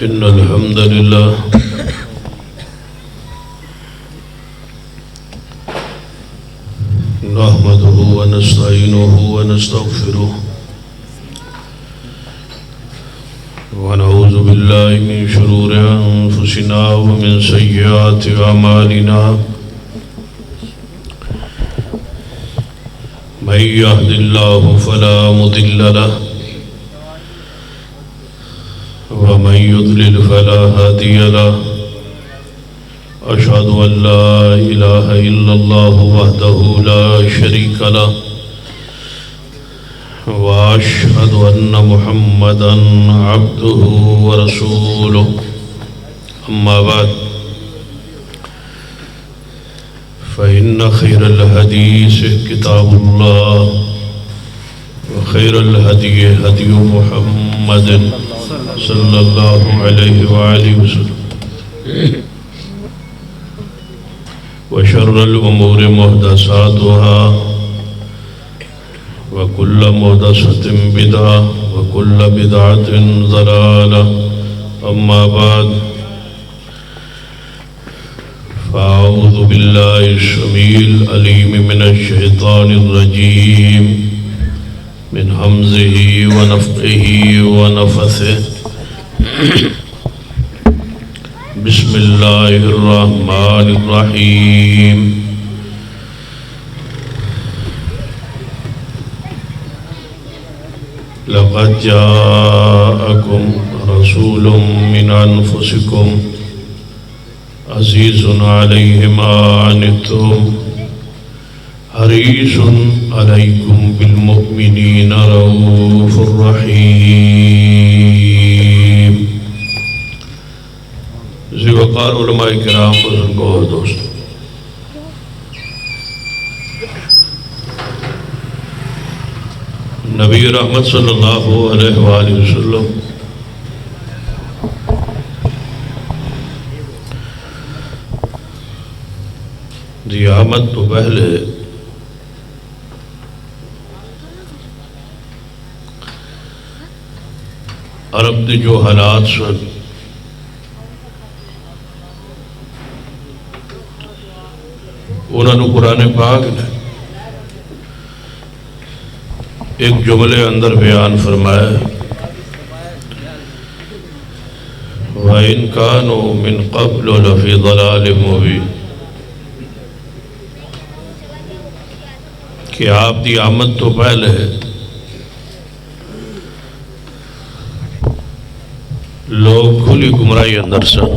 إن الحمد لله نحمده ونستعينه ونستغفره ونعوذ بالله من شرور أنفسنا ومن سيئات أعمالنا من يهد الله فلا مضل له ومن يضلل فلا هادي له أشهد أن لا إله إلا الله وحده لا شريك له وأشهد أن محمدا عبده ورسوله أما بعد فإن خير الحديث كتاب الله وخير الهدي هدي محمد صلى الله عليه وآله وسلم وشر الأمور محدثاتها وكل محدثة بدعة وكل بدعة ضلالة أما بعد فأعوذ بالله السميع العليم من الشيطان الرجيم من همزه ونفخه ونفثه بسم الله الرحمن الرحيم لقد جاءكم رسول من أنفسكم عزيز عليه ما عنتم حريص عليكم بالمؤمنين رؤوف رحيم. ذی وقار علماء کرام بزرگوں اور دوستوں، نبی رحمت صلی اللہ علیہ وآلہ وسلم دی آمد تو پہلے عرب دے جو حالات سن انہوں نے قرآن پاک نے ایک جملے اندر بیان فرمایا وَإِن كَانُوا مِن قَبْلُ لَفِي ضَلَالٍ مُبِينٍ، کہ آپ دی آمد تو پہلے لوگ کھلی گمراہی اندر سن.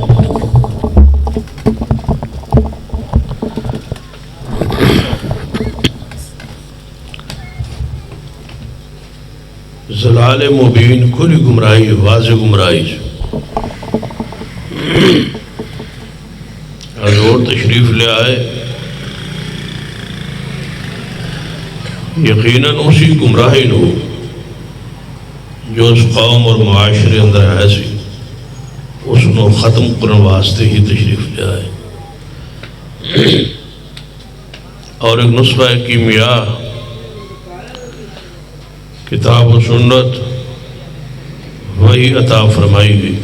ضلال مبین کھلی گمراہی، واضح گمراہی. حضور تشریف لے آئے، یقیناً اسی گمراہی نو جو اس قوم اور معاشرے اندر ہے سی اس نو ختم کرنے واسطے ہی تشریف لے آئے. اور ایک نسخہ کیمیا کتاب و سنت وہی عطا فرمائی گئی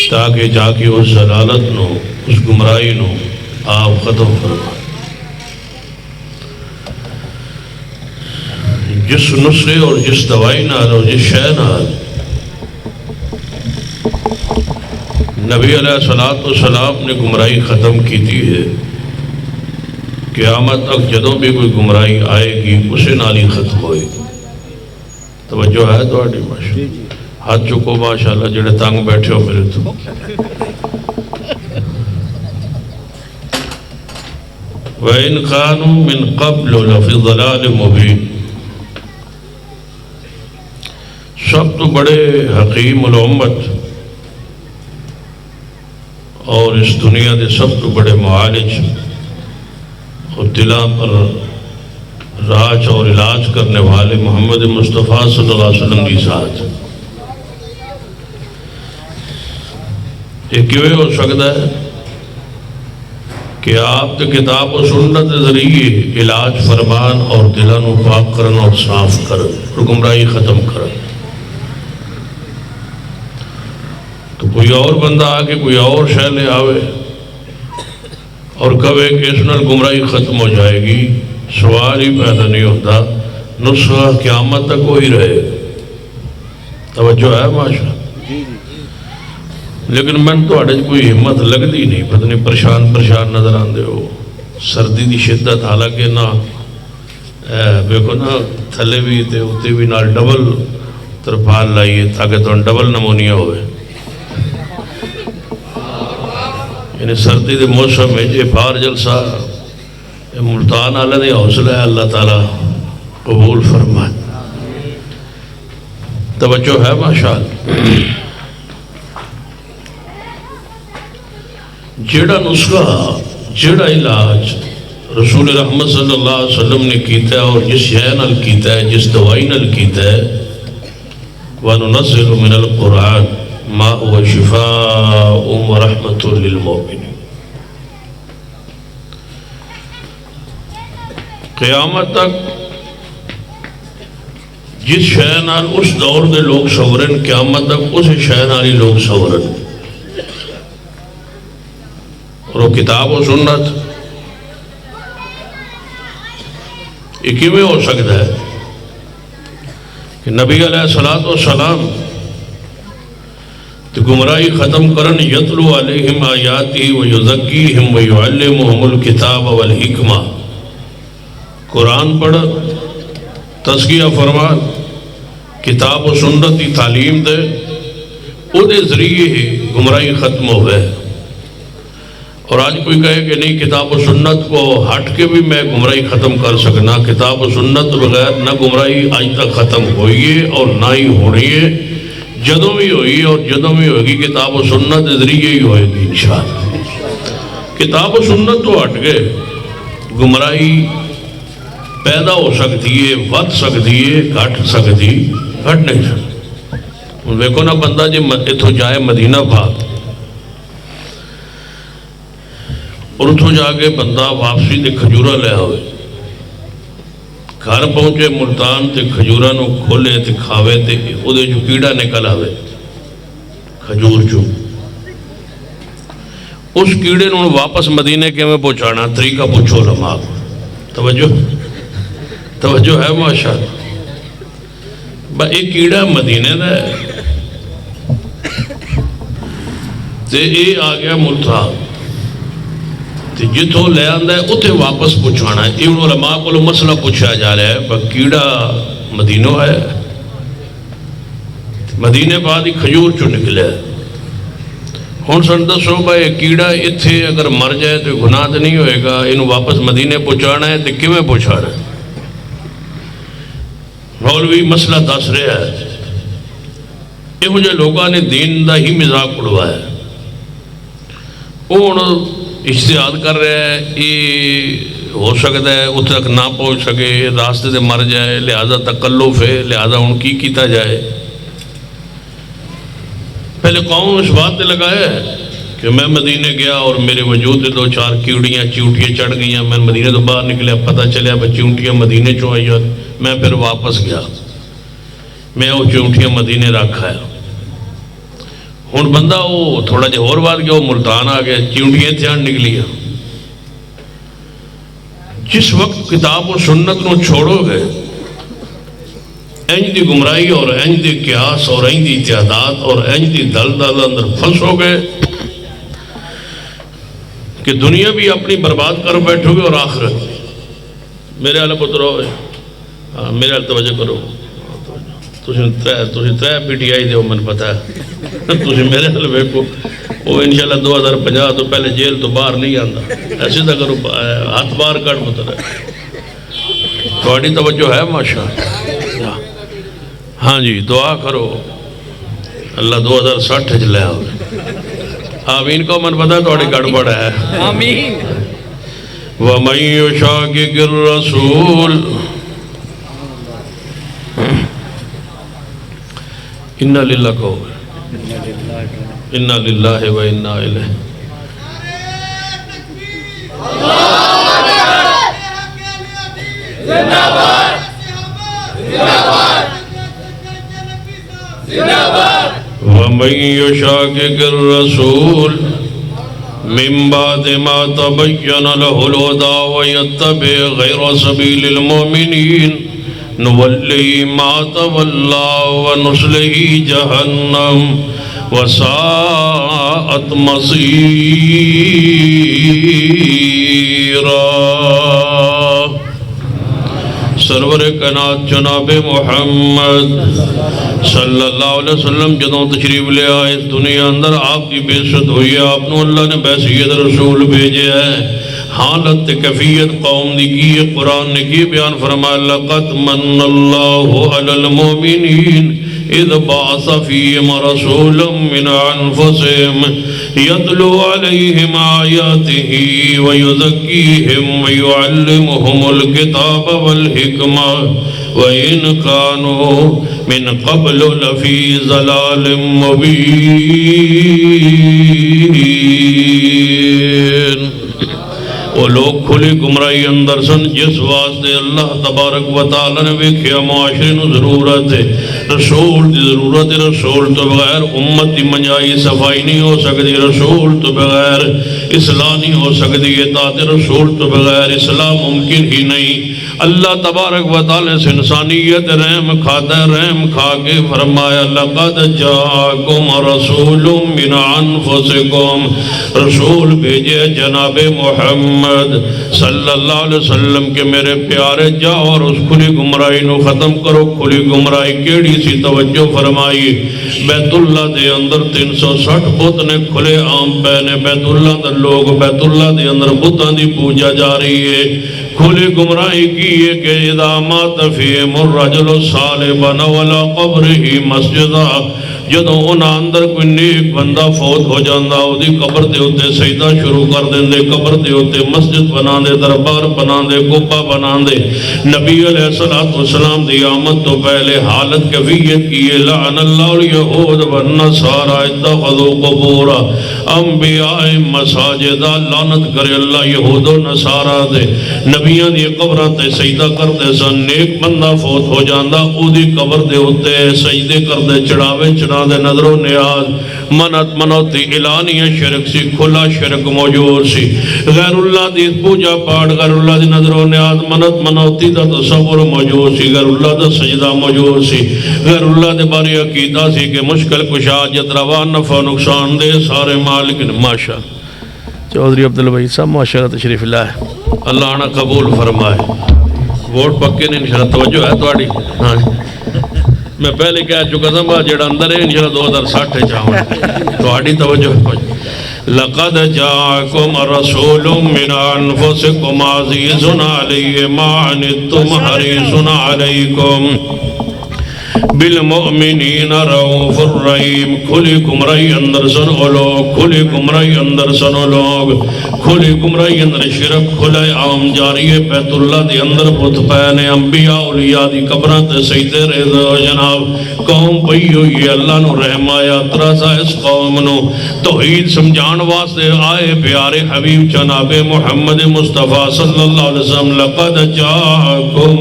تاکہ جا کے اس ضلالت نو، اس گمراہی نو آپ ختم فرمائیں. جس نسخے اور جس دوائی نال اور جس شے نال نبی علیہ السلام نے گمراہی ختم کی دی ہے، قیامت تک جدوں بھی کوئی گمراہی آئے گی اسے نال ہی ختم ہوئے گی. توجہ ہے تہاڈی؟ ماشاءاللہ ہاتھ چکو ماشاءاللہ جڑے تنگ بیٹھے ہو میرے تو. وَإِن كَانُوا مِن قَبْلُ لَفِي ضَلَالٍ مُبِينٍ، سب تو بڑے حکیم الامت اور اس دنیا کے سب تو بڑے معالج اور دلاں پر راج اور علاج کرنے والے محمد مصطفیٰ صلی اللہ علیہ وسلم کی ذات. یہ کیوں ہو سکتا ہے کہ آپ کے کتاب و سنت ذریعے علاج فرمان اور دلوں پاک کرن اور صاف کرن اور گمراہی ختم کرن. تو کوئی اور بندہ آ کے کوئی اور شے لے آوے اور کہے کہ اس نال گمراہی ختم ہو جائے گی، سوال ہی پیدا نہیں ہوتا، نسخہ قیامت تک وہی رہے۔ توجہ ہے ماشاء، لیکن میں تو کوئی ہمت لگتی نہیں، پتہ نہیں پریشان نظر آندے ہو، سردی دی شدت، حالانکہ نہ دیکھو نا تھلے بھی تے اتنے بھی نال ڈبل ترپال لائیے تاکہ تو ڈبل نمونیا ہوئے، یعنی سردی دے موسم میں یہ بار جلسہ ملتان والے دی حوصلہ ہے، اللہ تعالیٰ قبول فرمائے۔ توجہ ہے ماشاءاللہ۔ جیڑا نسخہ، جیڑا علاج رسول رحمت صلی اللہ علیہ وسلم نے کیتا ہے اور جس شے نال کیتا ہے، جس دوائی نال کیتا ہے، وَنُنَزِّلُ مِنَ الْقُرْآنِ مَا هُوَ شِفَاءٌ وَرَحْمَةٌ لِلْمُؤْمِنِينَ۔ قیامت تک جس شے نال اس دور دے لوگ سورن، قیامت تک اس شے نال ہی لوگ سورن، اور وہ کتاب و سنت۔ یہ کیویں ہو سکتا ہے کہ نبی علیہ السلام تو گمراہی ختم کرن، یتلو علیہم آیاتی ویزکیہم ویعلمہم الکتاب والحکمہ، قرآن پڑھ، تزکیہ فرما، کتاب و سنت کی تعلیم دے، او دے ذریعے ہی گمراہی ختم ہوئے۔ اور آج کوئی کہے کہ نہیں کتاب و سنت کو ہٹ کے بھی میں گمراہی ختم کر سکنا، کتاب و سنت بغیر نہ گمراہی آج تک ختم ہوئی ہے اور نہ ہی ہونی ہے، جدوں بھی ہوئی اور جدوں بھی ہوگی کتاب و سنت ذریعے ہی ہوئے گی انشاءاللہ۔ کتاب و سنت تو ہٹ گئے، گمراہی پیدا ہو سکتی ہے، ود سکتی ہے، گھٹ سکتی، گھٹ نہیں سکتی۔ دیکھو نا بندہ جی اتھو جائے مدینہ پاک اور اتھو جا کے بندہ واپسی تے کھجورہ لے ہوئے، گھر پہنچے ملتان تے کھجورہ نو کھولے تے کھاوے تے او دے جو کیڑا نکل آوے کھجور جو، اس کیڑے نو واپس مدینے کے میں پہنچانا طریقہ پوچھو علماء۔ توجہ ہے ماشاءاللہ۔ ایک کیڑا مدینے دا ہے تے اے آ گیا ملتان، جتوں لے آندا ہے اتنے واپس پہنچانا ہے۔ یہ علماء کو مسئلہ پوچھا جا رہا ہے پر کیڑا مدینوں ہے، مدینے بعد ہی کھجور چو نکلے، ہن سن دسو بھائی کیڑا اتھے اگر مر جائے تو گناہ تو نہیں ہوئے گا، انہوں واپس مدینے پہنچانا ہے تو کیویں پہنچانا ہے؟ مولوی مسئلہ دس رہا ہے۔ یہ مجھے لوگوں نے دین دا ہی مذاق اڑوایا ہے، وہ اجتہاد کر رہا ہے، یہ ہو سکتا ہے اتنے تک نہ پہنچ سکے، راستے سے مر جائے، لہذا تکلف ہے، لہذا ان کی کیتا جائے۔ پہلے قوم اس بات پہ لگایا ہے کہ میں مدینے گیا اور میرے وجود دو چار کیڑیاں چیونٹیاں چڑھ گئیاں، میں مدینے تو باہر نکلیا، پتہ چلیا بھائی چیونٹیاں مدینے چوں آئی، میں پھر واپس گیا، میں وہ چیونٹیاں مدینے رکھا ہے۔ ہن بندہ وہ تھوڑا جہا اور بات گیا، وہ ملتان آ گیا، چیونٹیاں تھیان نکلیاں۔ جس وقت کتاب و سنت نو چھوڑو گے، اینج دی گمراہی اور اینج دی قیاس اور اینج دی اتحادات اور اینج دی دلدل اندر پھنسو گے کہ دنیا بھی اپنی برباد کر بیٹھو گے اور آخرت۔ میرے والے پترو، میرے والے توجہ کرو، تُسی ترے پی ٹی آئی دے من پتہ ہے، تُسی میرے والے ویکھو، وہ انشاءاللہ 2050 تو پہلے جیل تو باہر نہیں آندا، ایسے تو کرو ہاتھ باہر کٹ پتر ہے۔ تھوڑی توجہ ہے ماشاءاللہ؟ ہاں جی، دعا کرو اللہ 2060 لے آؤ۔ آمین کو من پتہ تھوڑی گڑبڑ ہے۔ آمین۔ وَمَن يُشَاقِقِ الرَّسُولَ اِنَّا لِلَّهِ اِنَّا لِلَّهِ وَإِنَّا إِلَيْهِ۔ ومن يشاقق الرسول من بعد ما تبين له الهدى ويتبع غير سبيل المؤمنين نولي ما تولى ونصله جهنم وساءت مصيرا۔ سرور کائنات جناب محمد صلی اللہ علیہ وسلم جدوں تشریف لے آئے اس دنیا اندر آپ کی بے عزت ہوئی ہے، آپ نے اللہ نے بحیثیت رسول بھیجے ہے۔ حالت کیفیت قوم دی کی قرآن نے کی بیان فرمایا لقد من اللہ علی المؤمنین اذ بعث فیہم رسولا من انفسہم یتلو علیہم آیاتہ ویزکیہم ویعلمہم الکتاب والحکمہ وَإِنْ كَانُوا مِنْ قَبْلُ لَفِي ضَلَالٍ مُبِينٍ۔ وہ لوگ کھلی گمراہی اندر سن جس واسطے اللہ تبارک و تعالی نے ویکھیا معاشرے نو ضرورت ہے رسول دی ضرورت ہے، رسول تو بغیر امت دی منجائی صفائی نہیں ہو سکتی، رسول تو بغیر اصلاح نہیں ہو سکتی، اطاعت رسول تو بغیر اصلاح ممکن ہی نہیں۔ اللہ تبارک و تعالی سے انسانیت رحم کھاتا ہے، رحم کھا کے فرمایا لقد جاءکم رسول من انفسکم، رسول بھیجے جناب محمد صلی اللہ علیہ وسلم کے میرے پیارے جاؤ اور اس کھلی گمراہی نو ختم کرو۔ کھلی گمراہی کیڑی سی توجہ فرمائی، بیت اللہ دے اندر 360 بت نے کھلے عام پے نے، بیت اللہ دے لوگ بیت اللہ دے اندر بتاں دی پوجا جا رہی ہے۔ کھلی گمراہی کی ہے کہ اذا مات فیہم الرجل صالح بنا ولا قبرہ مسجدہ، جدوں انہاں اندر کوئی نیک بندہ فوت ہو جاندہ او دی قبر دے ہوتے سجدہ شروع کر دیندے، قبر دے ہوتے مسجد بنا دے، دربار بنا دے، کعبہ بنا دے۔ نبی علیہ السلام دی آمد تو پہلے حالت کیفیت کی ہے لعن اللہ الیہود والنصارى اتخذوا قبور انبیاء مساجدہ، لعنت کرے اللہ یہود و نصارہ دے نبیان دی قبران تے سجدہ کرتے سن۔ نیک بندہ فوت ہو جاندہ او دی قبر دے ہوتے سجدے کردے، چڑھاوے چڑھا دے، نظر و نیاز منت منوتی اعلانی شرک سی، کھلا شرک موجود سی، غیر اللہ دی پوجا پاڑ، غیر اللہ دی نظر و نیاز منت منوتی دا تصور موجود سی، غیر اللہ دا سجدہ موجود سی، غیر اللہ دے باری عقیدہ سی کہ مشکل کشا جت روا نفع نقصان دے سارے مالک نے۔ ماشاء چودھری عبدالبئی صاحب ماشاءاللہ تشریف اللہ ہے، اللہ آنا قبول فرمائے۔ ووٹ پکے نے انشاءاللہ، توجہ ہے توڑی؟ ہاں میں پہلے کہہ چکا تھا بات جڑا اندر ہے انشاءاللہ 2060 چاہوں توڑی توجہ ہے۔ لقد جاءکم رسول من انفسکم عزیز علیہ ما عنتم حریص علیکم بالمؤمنین رؤوف الرحیم۔ کھلی گمراہی اندر سن لوگ، کھلی گمراہی اندر سن لوگ، کھلی گمراہی اندر شرک کھلے عام جاری ہے، بیت اللہ دی اندر بت پینے، انبیاء اولیاء دی قبران تے سجدے رہ دو جناب۔ قوم پئی ہوئی ہے، اللہ نو رحم آیا ترازا اس قوم نو توحید سمجھان واسطے آئے پیارے حبیب جناب محمد مصطفیٰ صلی اللہ علیہ وسلم۔ لقد جاءکم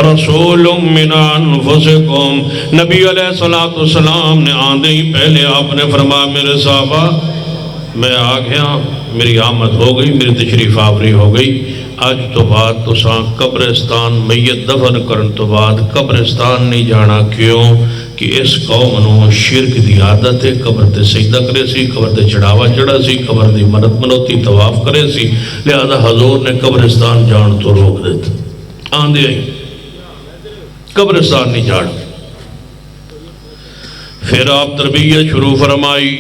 رسول من انفسکم، نبی علیہ السلام نے آندے ہی پہلے آپ نے فرمایا میرے صحابہ میں آ گیا، میری آمد ہو گئی، میری تشریف آوری ہو گئی، آج تو بعد تو ساں قبرستان میت دفن کرن تو بعد قبرستان نہیں جانا۔ کیوں کہ اس قوم نو شرک دی عادت ہے، قبر تے سجدہ کرے سی، قبر تے چڑھاوا چڑھا سی، قبر دی منت منوتی طواف کرے سی، لہذا حضور نے قبرستان جان تو روک دیتا۔ آندے آئی قبرستان نہیں جانا۔ پھر آپ تربیت شروع فرمائی،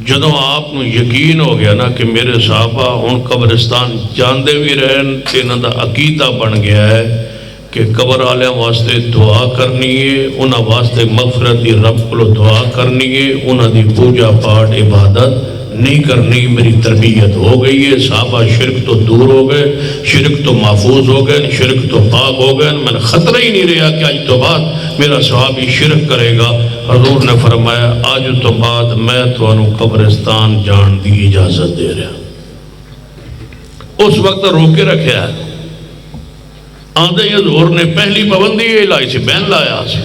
جدوں آپ نو یقین ہو گیا نا کہ میرے صحابہ ہن قبرستان جاندے بھی رہن، انہاں دا عقیدہ بن گیا ہے کہ قبر آلیاں واسطے دعا کرنی ہے، انہاں واسطے مغفرت دی رب کو دعا کرنی ہے، انہاں دی پوجا پاٹ عبادت نہیں کرنی۔ میری تربیت ہو گئی ہے، صحابہ شرک تو دور ہو گئے، شرک تو محفوظ ہو گئے، شرک تو پاک ہو گئے، میں نے خطرہ ہی نہیں رہا کہ آج تو بعد میرا صحابی شرک کرے گا۔ حضور نے فرمایا آج تو بعد میں تو انہوں قبرستان جان دی اجازت دے رہا۔ اس وقت روکے رکھے ہے، آندھے حضور نے پہلی پابندی یہ لائی سی، بین لایا سی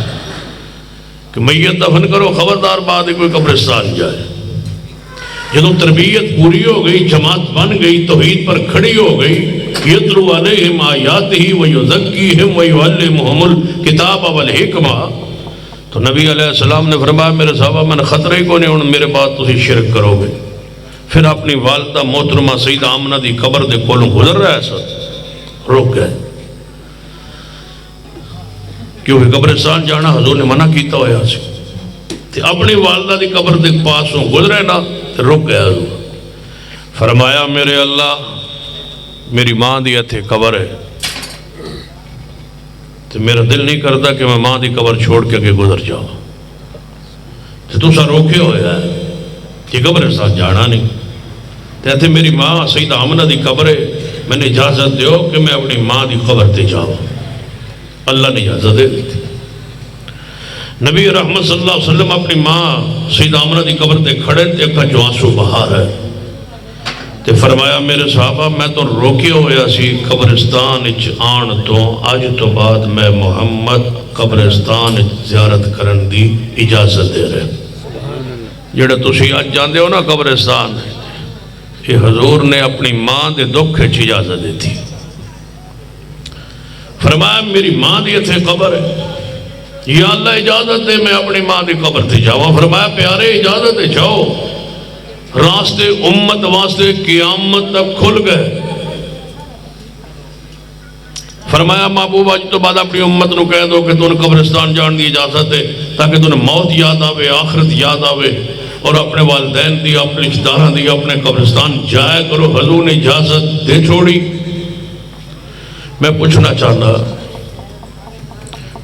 کہ میت دفن کرو، خبردار بعد کوئی قبرستان جائے۔ جدو تربیت پوری ہو گئی، جماعت بن گئی، توحید پر کھڑی ہو گئی، یتلو علیہم آیاتہ ویزکیہم ویعلمہم الکتاب والحکمہ، تو نبی علیہ السلام نے فرمایا میرے صحابہ میں نے خطرہ ہی کو نہیں ہوں میرے بعد تسی شرک کرو گے۔ پھر اپنی والدہ محترمہ سیدہ آمنہ دی قبر دے کولوں گزر رہا ہے سر، رک گئے، کیونکہ قبرستان جانا حضور نے منع کیتا ہوا سی، تے اپنی والدہ دی قبر دے پاسوں گزرے نا تے رک گئے حضور۔ فرمایا میرے اللہ میری ماں دی اتھے قبر ہے، تو میرا دل نہیں کرتا کہ میں ماں دی قبر چھوڑ کے گزر جاؤں، تو تسا روکے ہوئے ہے کہ قبرستان جانا نہیں، تو اتھے میری ماں سیدہ آمنہ دی قبر ہے، میں نے اجازت دیو کہ میں اپنی ماں دی قبر تے جاؤں۔ اللہ نے اجازت دے دی تھی۔ نبی رحمت صلی اللہ علیہ وسلم اپنی ماں سیدہ آمنہ دی قبر تے کھڑے تے اکھا جو آنسو بہا ہے، تے فرمایا میرے صحابہ میں تو روکے ہویا سی قبرستان اچ آن تو، آج تو بعد میں محمد قبرستان اچ زیارت کرن دی اجازت دے رہے۔ جڑا تسی آج جاندے ہو نا قبرستان، یہ حضور نے اپنی ماں دے دکھ اچ اجازت دی تھی۔ فرمایا میری ماں دی اتھے قبر ہے، یا اللہ اجازت دے میں اپنی ماں دی قبر تے جاؤں۔ فرمایا پیارے اجازت دے جاؤ، راستے امت واسطے قیامت تک کھل گئے۔ فرمایا محبوب آج تو بعد اپنی امت نو کہہ دو کہ تُن قبرستان جان دی اجازت ہے، تاکہ تُن موت یاد آوے، آخرت یاد آوے، اور اپنے والدین دی، اپنے رشتہ داران دی، اپنے قبرستان جائے کرو۔ حضور نے اجازت دے چھوڑی۔ میں پوچھنا چاہتا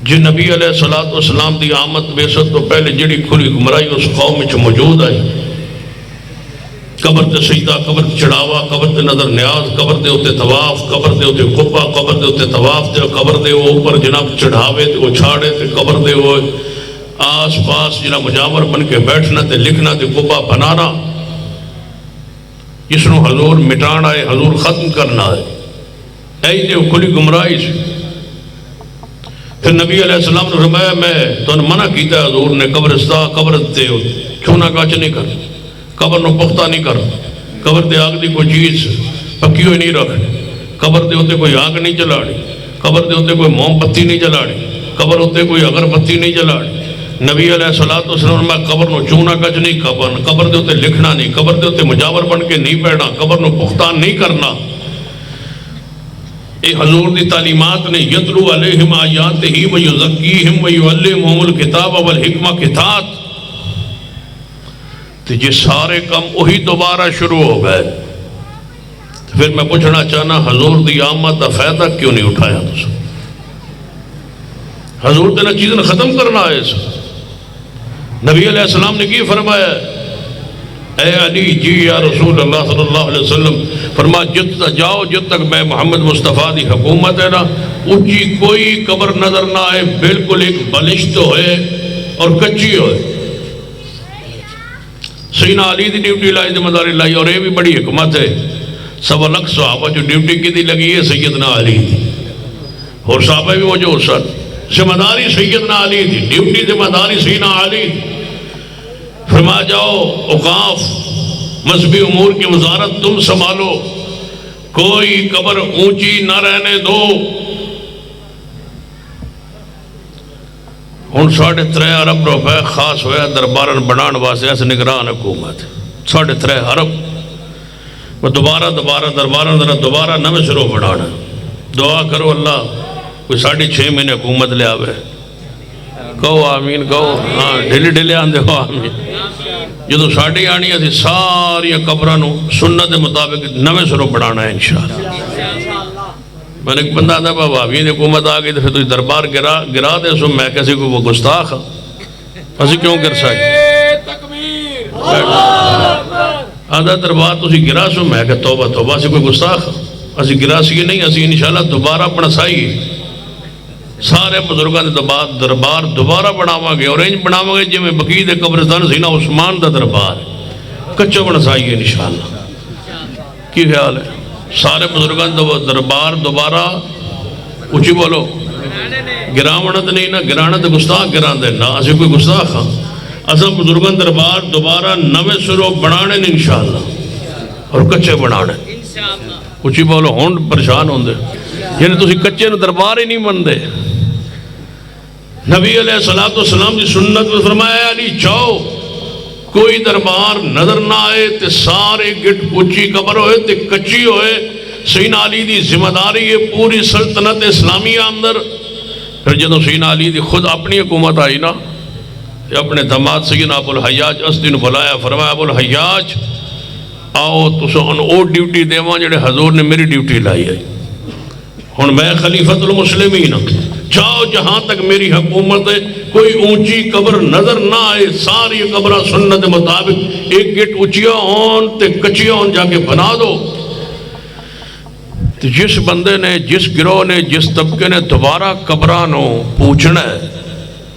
جی نبی علیہ السلام دی آمد بیست تو پہلے جڑی کھلی گمرائی اس قوم میں موجود آئی، قبر تے سجدہ، قبر تے چڑھاوا، قبر تے نظر نیاز، قبر دے ہوتے طواف، قبر دے ہوتے قبہ، قبر دے ہوتے طواف، تے قبر دے وہ اوپر جناب چڑھاوے تے وہ چھاڑے، تے قبر دے وہ آس پاس جناب مجاور بن کے بیٹھنا تے لکھنا تے قبہ بنانا، اس نو حضور مٹانا ہے، حضور ختم کرنا ہے۔ ایج دے کھلی گمرائی سے پھر نبی علیہ السلام نے فرمایا میں تو منع کیتا ہے حضور نے قبرستان قبر تے چھونا کاچ نہیں کر، قبر نو پختہ نہیں کر، قبر دے آگ دی کوئی چیز پکی ہوئی نہیں رکھ، قبر دے ہوتے کوئی آگ نہیں جلاڑی، قبر دے ہوتے کوئی موم بتی نہیں جلاڑی، قبر ہوتے کوئی اگر بتی نہیں جلاڑی۔ نبی علیہ السلام نے قبر نو چونا کچ نہیں کرنا، قبر دے ہوتے لکھنا نہیں، قبر دے ہوتے مجاور بن کے نہیں بیٹھنا، قبر نو پختہ نہیں کرنا۔ اے حضور دی تعلیمات نے یتلو علیہم آیاتہ ویزکیہم ویعلمہم الکتاب والحکمہ کے تحت تو یہ سارے کام وہی دوبارہ شروع ہو گئے۔ پھر میں پوچھنا چاہنا حضور دی آمد دا فائدہ کیوں نہیں اٹھایا تُس؟ حضور دینا چیزیں ختم کرنا ہے اس نبی علیہ السلام نے کی فرمایا اے علی جی یا رسول اللہ صلی اللہ علیہ وسلم، فرما جت جاؤ جت تک میں محمد مصطفیٰ دی حکومت ہے نا اونچی کوئی قبر نظر نہ آئے، بالکل ایک بلشت ہوئے اور کچی ہوئے۔ سیدنا علی دی ڈیوٹی لائی ذمہ داری لائی، اور یہ بھی بڑی حکمت ہے، 1.25 صحابہ جو ڈیوٹی کی دی لگی ہے سیدنا علی دی، اور صحابہ بھی موجود سن، ذمہ داری سیدنا علی دی، ڈیوٹی ذمہ داری سیدنا علی دی۔ فرما جاؤ اوقاف مذہبی امور کی وزارت تم سنبھالو، کوئی قبر اونچی نہ رہنے دو۔ ہن 3.5 ارب روپے خاص ہویا دربارن بنان واسطے اس نگران حکومت 3.5 ارب وہ دوبارہ دربارن دوبارہ نویں سروں بنانا۔ دعا کرو اللہ کوئی 6.5 مہینے حکومت لے آوے، کہو آمین، کہو ہاں ڈھلے ڈھلے آندے ہو آمین۔ جدو ساڑھی آنی ہے ساری قبرانو سنت مطابق نویں سروں بڑھانا ہے انشاءاللہ۔ میں نے ایک بندہ آدھا بابا بھی حکومت آگئی تو پھر تو دربار گرا دے سو، میں کسی کو وہ گستاخ اسی کیوں گر سائی آدھا دربار تو اسی گرا سو، میں کہ توبہ توبہ اسی کوئی گستاخ اسی گرا سی نہیں، اسی انشاءاللہ دوبارہ اپنا سائی سارے بزرگاں دے دربار دوبارہ بناواں گے، اور انج بناواں گے جویں بقیع دے قبرستان سیدنا عثمان دا دربار کچا بنسائیے انشاءاللہ۔ کی خیال ہے؟ سارے بزرگاں دا دربار دوبارہ اونچی بولو گراونا تو نہیں نا، گرانا تو گستاخ گران دے نا، اسی کوئی گستاخ ہاں. اساں بزرگان دربار دوبارہ نوے سروں بنانے نے انشاءاللہ، اور کچھے بنانے. کچھ بولو ہون پریشان ہوں دے یعنی تسی کچھے نو دربار ہی نہیں من دے. نبی علیہ السلام کی سنت میں فرمایا علی جاؤ کوئی دربار نظر نہ آئے تے سارے گٹ اچھی قبر ہوئے تے کچی ہوئے. سیدنا علی دی ذمہ داری ہے پوری سلطنت اسلامیہ اندر. پھر جدو سیدنا علی دی خود اپنی حکومت آئی نا، اپنے داماد سیدنا ابو الحیاج اسدی نو بلایا، فرمایا ابو الحیاج آؤ تساں او ڈیوٹی دیواں جڑے حضور نے میری ڈیوٹی لائی ہے. ہن میں خلیفۃ المسلمین، جاؤ جہاں تک میری حکومت ہے کوئی اونچی قبر نظر نہ آئے، ساری قبرہ سنت مطابق ایک گٹ اونچیاں ہون تے کچیاں ہون جا کے بنا دو. جس بندے نے، جس گروہ نے، جس طبقے نے دوبارہ قبرانوں پوچھنا ہے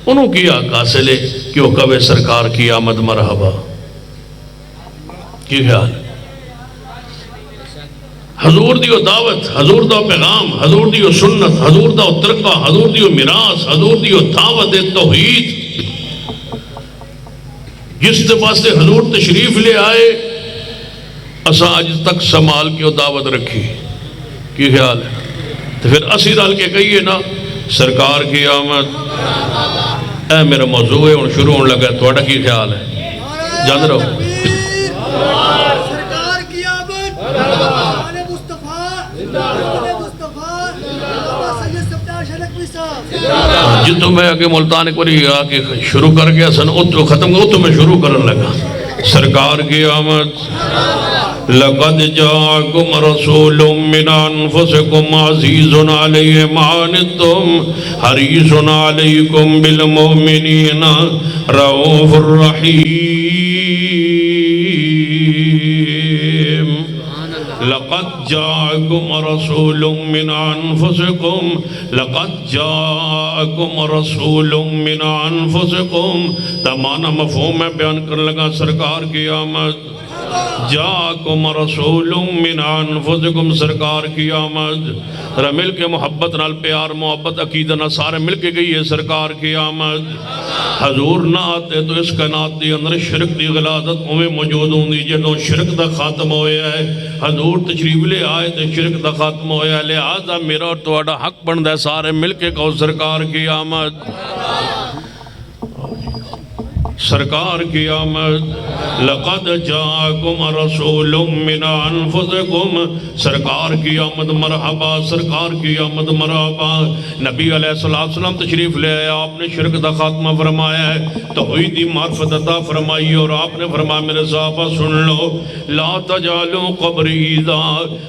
انہوں کی حق حاصل ہے کہ وہ کبھی سرکار کی آمد مرحبا کی خیال. حضور دیو دعوت، حضور دیو پیغام، حضور دیو سنت، حضور دیو ترقہ، حضور دیو میراث، حضور دیو دعوت توحید، جس کے پاس حضور تشریف لے آئے اسا آج تک سنبھال کے دعوت رکھی کی خیال ہے. تو پھر اسی رل کے کہیے نا سرکار کی آمد. اے میرا موضوع ہے، شروع ہونے لگا ہے، تھوڑا کی خیال ہے؟ جان رہو جتوں میں آگے ملتان ایک باری آگے شروع کر گیا سن اتو ختم اتو میں شروع کرنے لگا. سرکار کی آمد. لقد جاءكم رسول من انفسكم عزيز عليه ما عنتم حريص عليكم بالمؤمنين رؤوف رحيم. لقد جاءكم رسول من انفسكم، لقد جاءكم رسول من انفسكم. تمانا مفہوم ہے بیان کر لگا سرکار کی آمد. جاءکم رسول من انفسکم، سرکار کی آمد. ذرا مل کے محبت نال پیار محبت عقیدہ نہ سارے مل کے گئی ہے سرکار کی آمد. حضور نہ آتے تو اس کائنات دی اندر شرک دی غلاظت اوے موجود ہوندی. جدوں شرک دا خاتم ہویا ہے، حضور تشریف لے آئے تو شرک دا خاتم ہویا ہے. لہذا میرا اور تہاڈا حق بندا ہے سارے مل کے کہو سرکار کی آمد. سرکار کی آمد. لقد جاءکم رسول من انفسکم، سرکار کی آمد مرحبا، سرکار کی آمد مرحبا. نبی علیہ السلام تشریف لے آیا، آپ نے شرک دا خاتمہ فرمایا ہے، توحیدی معرفت عطا فرمائی، اور آپ نے فرمایا میرے صحابہ سن لو، لا تجعلوا قبری عیدا.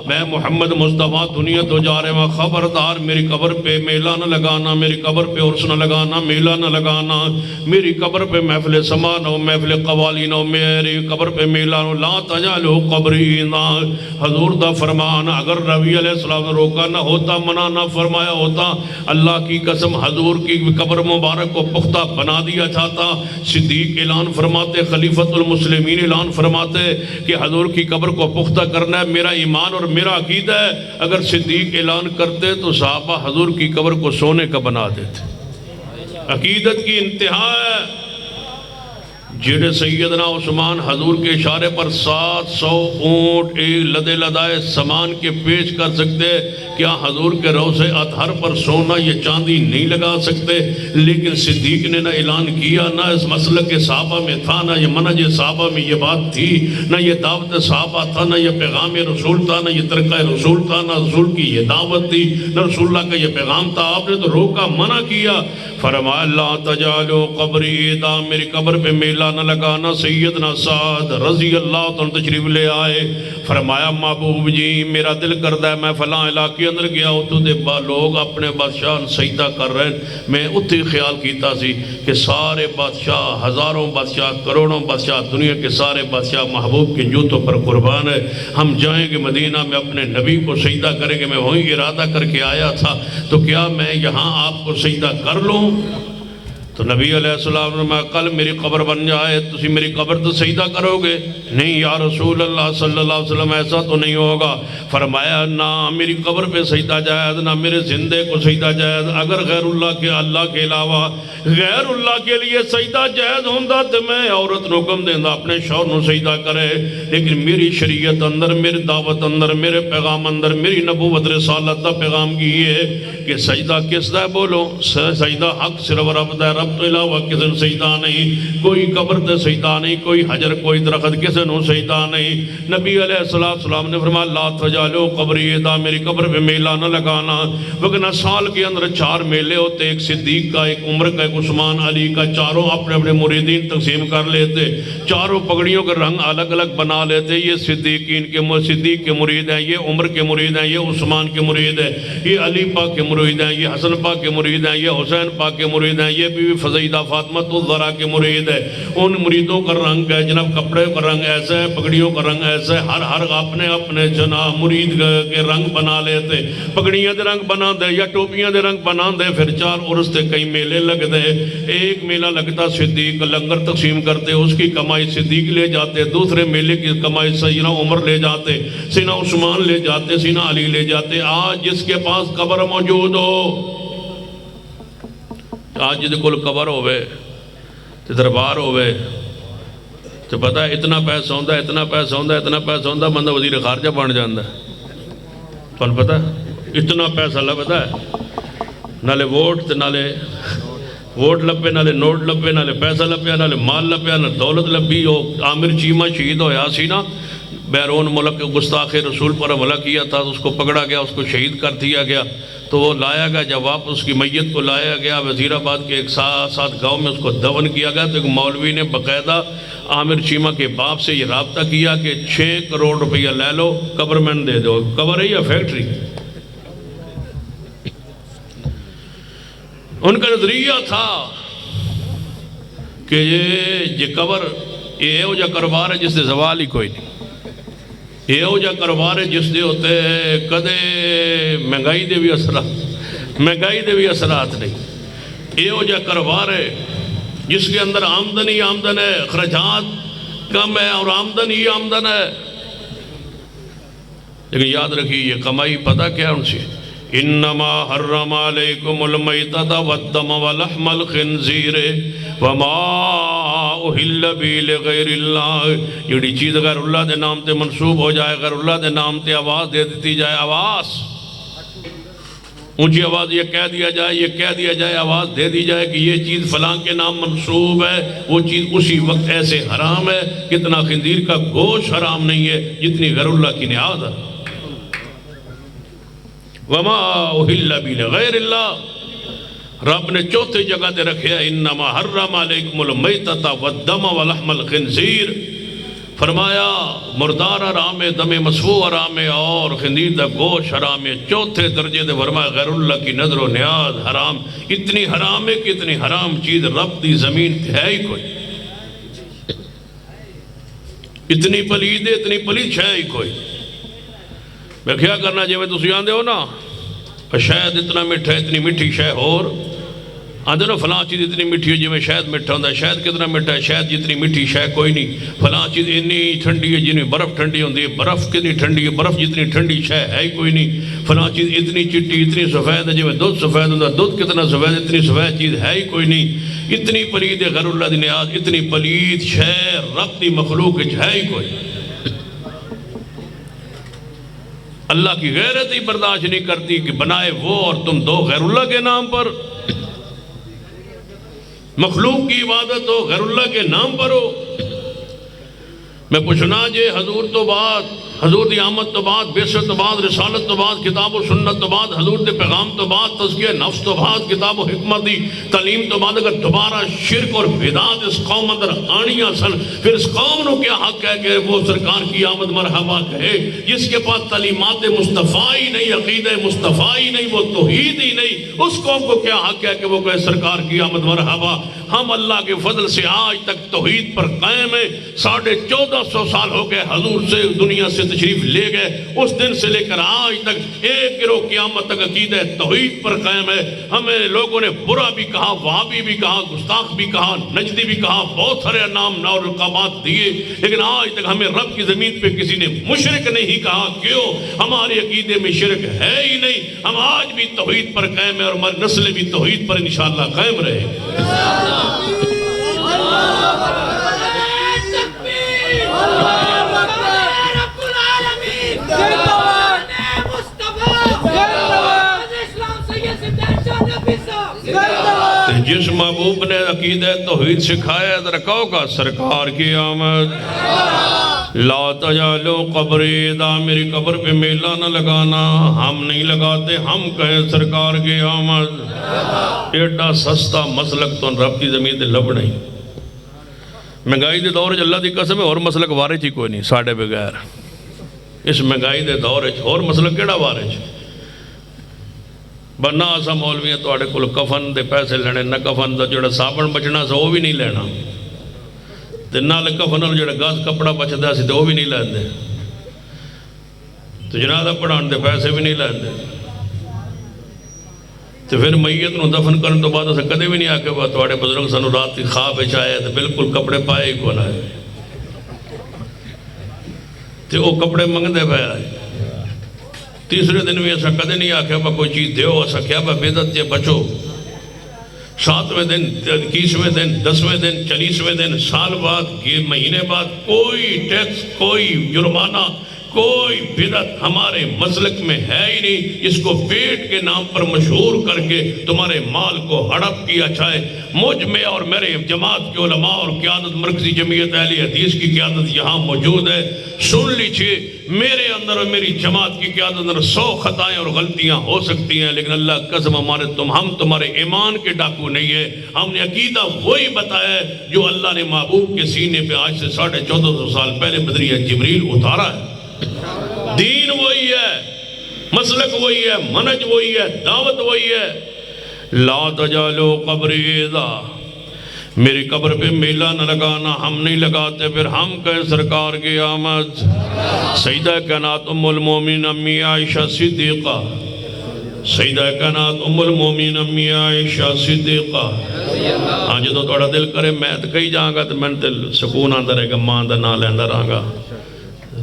میں محمد مصطفیٰ دنیا تو جا رہے ہیں، خبردار میری قبر پہ میلہ نہ لگانا، میری قبر پہ عرس نہ لگانا، میلہ نہ لگانا. میری قبر پہ محفل سمان ہو، محفل قوالین ہو، میری قبر پہ میلہ ہو. لا تجعلوا قبری عیدا. حضور دا فرمان اگر نبی علیہ السلام روکا نہ ہوتا، منع نہ فرمایا ہوتا، اللہ کی قسم حضور کی قبر مبارک کو پختہ بنا دیا جاتا. صدیق اعلان فرماتے، خلیفۃ المسلمین اعلان فرماتے کہ حضور کی قبر کو پختہ کرنا ہے میرا ایمان اور میرا عقیدہ ہے. اگر صدیق اعلان کرتے تو صحابہ حضور کی قبر کو سونے کا بنا دیتے. عقیدت کی انتہا ہے. جڑے سیدنا عثمان حضور کے اشارے پر 700 اونٹ ایک لدے لدائے سامان کے پیش کر سکتے، کیا حضور کے روضہ اطہر پر سونا یا چاندی نہیں لگا سکتے؟ لیکن صدیق نے نہ اعلان کیا، نہ اس مسئلہ کے صحابہ میں تھا، نہ یہ منہج صحابہ میں یہ بات تھی، نہ یہ دعوت صحابہ تھا، نہ یہ پیغام رسول تھا، نہ یہ ترکہ رسول تھا، نہ رسول کی یہ دعوت تھی، نہ رسول اللہ کا یہ پیغام تھا. آپ نے تو روکا، منع کیا. فرمایا لا تجعلوا قبری عیدا، میری قبر پہ میلہ نہ لگانا. سیدنا سعد رضی اللہ عنہ تشریف لے آئے، فرمایا محبوب جی میرا دل کردہ ہے میں فلاں علاقے اندر گیا اتو دے لوگ اپنے بادشاہ سجدہ کر رہے ہیں. میں اتھی خیال کیتا سی کہ سارے بادشاہ، ہزاروں بادشاہ، کروڑوں بادشاہ، دنیا کے سارے بادشاہ محبوب کے جوتوں پر قربان ہے. ہم جائیں گے مدینہ میں اپنے نبی کو سجدہ کریں گے. میں وہیں ارادہ کر کے آیا تھا، تو کیا میں یہاں آپ کو سجدہ کر لوں؟ تو نبی علیہ السلام نے فرمایا کل میری قبر بن جائے تسی میری قبر تو سجدہ کرو گے؟ نہیں یا رسول اللہ صلی اللہ علیہ وسلم ایسا تو نہیں ہوگا۔ فرمایا نہ میری قبر پہ سجدہ جائز نہ میرے زندے کو سجدہ جائز، اگر غیر اللہ کے علاوہ غیر اللہ کے لیے سجدہ جائز ہوندہ تو میں عورت نو حکم دیندہ اپنے شوہر نو سجدہ کرے، لیکن میری شریعت اندر، میری دعوت اندر، میرے پیغام اندر، میری نبوت رسالت دا پیغام کی ہے کہ سجدہ کس دا بولو؟ سجدہ حق صرف رب دا، رب تو علاوہ کسی نے سجدہ نہیں، کوئی قبر تے سجدہ نہیں، کوئی حجر کوئی درخت کسی نے سجدہ نہیں۔ نبی علیہ السلام نے فرمایا لا تجعلوا قبری عیدا، میری قبر پہ میلہ نہ لگانا، وگرنہ سال کے اندر 4 میلے ہوتے، ایک صدیق کا، ایک عمر کا، ایک عثمان علی کا، چاروں اپنے اپنے مریدین تقسیم کر لیتے، چاروں پگڑیوں کے رنگ الگ الگ بنا لیتے، یہ صدیق کے مرید ہیں، یہ عمر کے مرید ہیں، یہ عثمان کے مرید ہیں، یہ علی پاک کے مرید ہیں، یہ حسن پاک کے مرید ہیں، یہ حسین پاک کے مرید ہیں، یہ بی بی فضیلہ فاطمہ الزہرا کے مرید ہے۔ ان مریدوں کا رنگ ہے جناب، کپڑے کا رنگ ایسا ہے، پگڑیوں کا رنگ ایسا ہے، ہر اپنے اپنے جناب مرید کے رنگ بنا لیتے، پگڑیاں دے رنگ بنا دے یا ٹوپیاں دے رنگ بنا دے، پھر 4 عرس تے کئی میلے لگ دے، ایک میلہ لگتا صدیق لنگر تقسیم کرتے، اس کی کمائی صدیق لے جاتے، دوسرے میلے کی کمائی سیدنا عمر لے جاتے، سیدنا عثمان لے جاتے، سیدنا علی لے جاتے۔ آج جس کے پاس قبر موجود ہو، آج جدے کل قبر ہوئے تے دربار ہوئے تو پتہ ہے اتنا پیسہ ہوندہ، اتنا پیسہ ہوندہ، اتنا پیسہ ہوندہ، بندہ وزیر خارجہ بن جاندہ ہے۔ تو پتہ ہے اتنا پیسہ لبتا ہے، نالے ووٹ تے نالے ووٹ لپے، نالے نوٹ لپے، نالے پیسہ لپیا، نالے مال لپیا، نالے دولت لپی۔ عامر چیمہ شہید ہویا سی نا، بیرون ملک گستاخ رسول پر حملہ کیا تھا، اس کو پکڑا گیا، اس کو شہید کر دیا گیا، تو وہ لایا گیا، جب واپس اس کی میت کو لایا گیا وزیر آباد کے ایک ساتھ گاؤں میں اس کو دفن کیا گیا، تو ایک مولوی نے باقاعدہ عامر چیمہ کے باپ سے یہ رابطہ کیا کہ 6 کروڑ روپیہ لے لو، قبر میں دے دو۔ قبر ہے یا فیکٹری؟ ان کا نظریہ تھا کہ یہ قبر یہ ہو جا کاروبار ہے جس سے زوال ہی کوئی نہیں، یہ ہو جا کاروبار ہے جس دے ہوتے کدے مہنگائی دے بھی اثرات نہیں، یہ ہو جا کاروبار ہے جس کے اندر آمدن ہی آمدن ہے، خرچات کم ہے اور آمدن ہی آمدن ہے۔ لیکن یاد رکھیے یہ کمائی پتہ کیا ان سے؟ انما حرم علیکم المیتۃ والدم ولحم الخنزیر وما اہل به لغیر اللہ۔ جڑی چیز غیر اللہ دے نام تے منسوب ہو جائے، غیر اللہ دے نام تے آواز دے دیتی جائے، آواز اونچی آواز یہ کہہ دیا جائے، آواز دے دی جائے کہ یہ چیز فلاں کے نام منسوب ہے، وہ چیز اسی وقت ایسے حرام ہے۔ کتنا خنزیر کا گوشت حرام نہیں ہے جتنی غیر اللہ کی نہاد ہے۔ وما اہل به لغیر اللہ، رب نے چوتھے جگہ تے رکھیا انما حرم علیکم المیتۃ والدم ولحم الخنزیر، فرمایا مردار حرام ہے، دم مسفوح حرام ہے اور خنزیر دا گوشت حرام ہے۔ چوتھے درجے دے فرمایا غیر اللہ کی نظر و نیاز حرام۔ اتنی حرام ہے کہ اتنی حرام چیز رب دی زمین ہے ہی کوئی، اتنی پلید ہے، اتنی پلید ہے ہی کوئی۔ میں کیا کرنا جی میں تسی آندے ہو نا شاید اتنا میٹھا ہے، اتنی میٹھی شے اور آندے نا فلاں چیز اتنی میٹھی ہے جی میں شاید میٹھا ہوندہ ہے، شاید کتنا میٹھا ہے، شاید جتنی میٹھی شے کوئی نہیں، فلاں چیز اتنی ٹھنڈی ہے جنہی برف ٹھنڈی ہوندی ہے، برف کتنی ٹھنڈی ہے، برف جتنی ٹھنڈی شے ہے ہی کوئی نہیں، فلاں چیز اتنی چٹی اتنی سفید ہے جی میں دودھ سفید ہوندہ ہے، دودھ کتنا سفید، اتنی سفید چیز ہے ہی کوئی نہیں۔ اتنی پلید ہے غیر اللہ دی نیاز، اتنی پلید شے رب دی مخلوق ہے ہی کوئی۔ اللہ کی غیرت ہی برداشت نہیں کرتی کہ بنائے وہ اور تم دو غیر اللہ کے نام پر، مخلوق کی عبادت ہو غیر اللہ کے نام پر ہو۔ میں پوچھنا جے حضور تو بعد، حضور دی آمد تو بعد، بعثت تو بعد، رسالت تو بعد، کتاب و سنت تو بعد، حضور دے پیغام تو بعد، تزکیہ نفس تو بعد، کتاب و حکمت دی تعلیم تو بعد، اگر دوبارہ شرک اور بدعت اس قوم اندر آنیاں سن، پھر اس قوم نو کیا حق ہے کہ وہ سرکار کی آمد مرحبا کہے؟ جس کے پاس تعلیمات مصطفیٰ ہی نہیں، عقیدہ مصطفیٰ ہی نہیں، وہ توحید ہی نہیں، اس قوم کو کیا حق ہے کہ وہ کہے سرکار کی آمد مرحبا؟ ہم اللہ کے فضل سے آج تک توحید پر قائم ہیں۔ 1450 سال ہو گئے حضور سے دنیا سے تشریف لے گئے، اس دن سے لے کر آج تک ایک گروہ قیامت تک عقیدہ توحید پر قائم ہے۔ ہمیں لوگوں نے برا بھی کہا، وہابی بھی کہا، گستاخ بھی کہا، نجدی بھی کہا، بہت سارے نام اور القابات دیے، لیکن آج تک ہمیں رب کی زمین پہ کسی نے مشرک نہیں کہا۔ کیوں؟ ہمارے عقیدے میں شرک ہے ہی نہیں۔ ہم آج بھی توحید پر قائم ہیں اور ہماری نسل بھی توحید پر انشاءاللہ قائم رہے۔ جس محبوب نے عقیدہ توحید سکھایا ذرا کہو گا سرکار کی آمد۔ لا تجالو قبری دا، میری قبر پہ میلہ نہ لگانا، ہم نہیں لگاتے، ہم کہیں سرکار کی آمد۔ ایڈا سستا مسلک تو رب کی زمین دے لب نہیں۔ مہنگائی دے دور اللہ دی قسم ہے اور مسلک وارج ہی کوئی نہیں ساڑھے بغیر۔ اس مہنگائی دے دور اور مسلک کیڑا وارج؟ بنا آسا مولویاں تو آڑے کل کفن دے پیسے لینے، نہ کفن دا جڑا صابن بچنا سا وہ بھی نہیں لینا، تے نال کفن اور جڑا گاز کپڑا بچدا سی تو وہ بھی نہیں لیندے، تو جنازہ پڑھان دے پیسے بھی نہیں لیندے، تو پھر میت نو دفن کرن تو بعد اسے کدے بھی نہیں آکے وہ تواڑے بزرگ سنو رات کی خواب چاہے تو بالکل کپڑے پائے ہی کون آئے، تو وہ کپڑے منگدے پہ آئے۔ تیسرے دن بھی ایسا کدے نہیں آکے با کوئی چیز دیو، ایسا کیا با بیدت جے بچو۔ 7ویں دن، 21ویں دن، 10ویں دن، 40ویں دن، سال بعد، مہینے بعد کوئی ٹیکس، کوئی جرمانہ، کوئی بدعت ہمارے مسلک میں ہے ہی نہیں۔ اس کو پیٹ کے نام پر مشہور کر کے تمہارے مال کو ہڑپ کیا جائے۔ مجھ میں اور میرے جماعت کے علماء اور قیادت مرکزی جمعیت اہل حدیث کی قیادت یہاں موجود ہے، سن لیجئے میرے اندر اور میری جماعت کی قیادت اندر 100 خطائیں اور غلطیاں ہو سکتی ہیں، لیکن اللہ قسم ہمارے ہم تمہارے ایمان کے ڈاکو نہیں ہے۔ ہم نے عقیدہ وہی بتایا ہے جو اللہ نے محبوب کے سینے پہ آج سے 1450 سال پہلے بدریہ جبریل اتارا ہے۔ دین وہی ہے، مسلک وہی ہے، منج وہی ہے، دعوت وہی ہے۔ لا تجالو قبری دا، میری قبر پہ میلہ نہ لگانا، ہم نہیں لگاتے، پھر ہم کہیں سرکار کی آمد۔ سیدہ کائنات ام المومنین امی عائشہ صدیقہ، سیدہ کائنات ام المومنین امی عائشہ صدیقہ، ہاں جدو توڑا دل کرے میں تو کہیں جاؤں گا تو میں دل سکون آندہ رہے گا، ماں دا نہ لیندہ رہاں گا،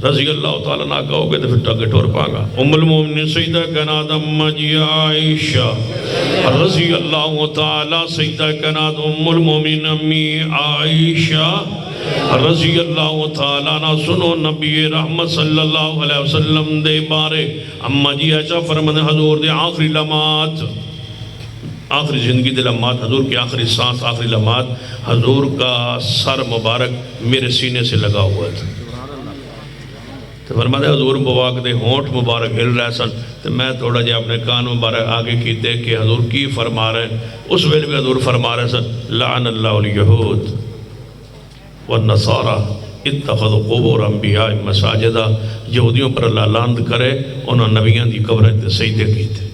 رضی اللہ تعالیٰ نہ کہو گے تو پھر ٹگے ٹور پاگا۔ ام المومنین سیدہ کائنات ام جی عائشہ رضی اللہ تعالیٰ، سیدہ کائنات ام المومنین امی عائشہ رضی اللہ تعالیٰ نہ سنو نبی رحمت صلی اللہ علیہ وسلم دے بارے۔ اما جی عائشہ فرمانے حضور دے آخری لمحات، آخری زندگی دے لمحات، حضور کی آخری سانس، آخری لمحات، حضور کا سر مبارک میرے سینے سے لگا ہوا تھا۔ تو فرماتے حضور مبارک دے ہونٹ مبارک ہل رہے سن، تو میں تھوڑا جے اپنے کان مبارک آگے کی دیکھ کے حضور کی فرما رہے ہیں۔ اس ویلے بھی حضور فرما رہے سن لعن اللہ الیہود والنصارى اتخذوا قبور انبیاء مساجدہ، یہودیوں پر اللہ لعنت کرے انہوں نبیوں دی قبریں تے سجدے کیتے۔